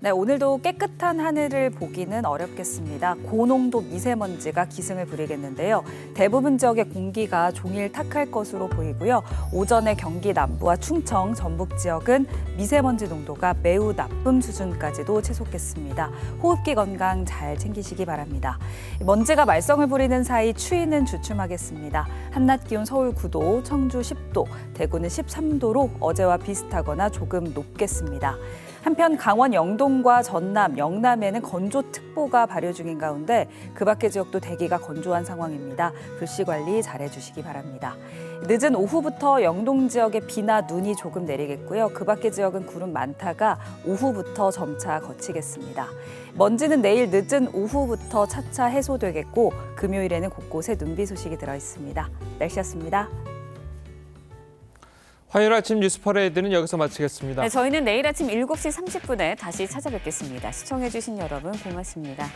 네, 오늘도 깨끗한 하늘을 보기는 어렵겠습니다. 고농도 미세먼지가 기승을 부리겠는데요. 대부분 지역의 공기가 종일 탁할 것으로 보이고요. 오전에 경기 남부와 충청, 전북 지역은 미세먼지 농도가 매우 나쁨 수준까지도 채속했습니다. 호흡기 건강 잘 챙기시기 바랍니다. 먼지가 말썽을 부리는 사이 추위는 주춤하겠습니다. 한낮 기온 서울 9도, 청주 10도, 대구는 13도로 어제와 비슷하거나 조금 높겠습니다. 한편 강원 영동과 전남, 영남에는 건조특보가 발효 중인 가운데 그 밖의 지역도 대기가 건조한 상황입니다. 불씨 관리 잘해주시기 바랍니다. 늦은 오후부터 영동 지역에 비나 눈이 조금 내리겠고요. 그 밖의 지역은 구름 많다가 오후부터 점차 거치겠습니다. 먼지는 내일 늦은 오후부터 차차 해소되겠고 금요일에는 곳곳에 눈비 소식이 들어있습니다. 날씨였습니다. 화요일 아침 뉴스 퍼레이드는 여기서 마치겠습니다. 네, 저희는 내일 아침 7시 30분에 다시 찾아뵙겠습니다. 시청해주신 여러분 고맙습니다.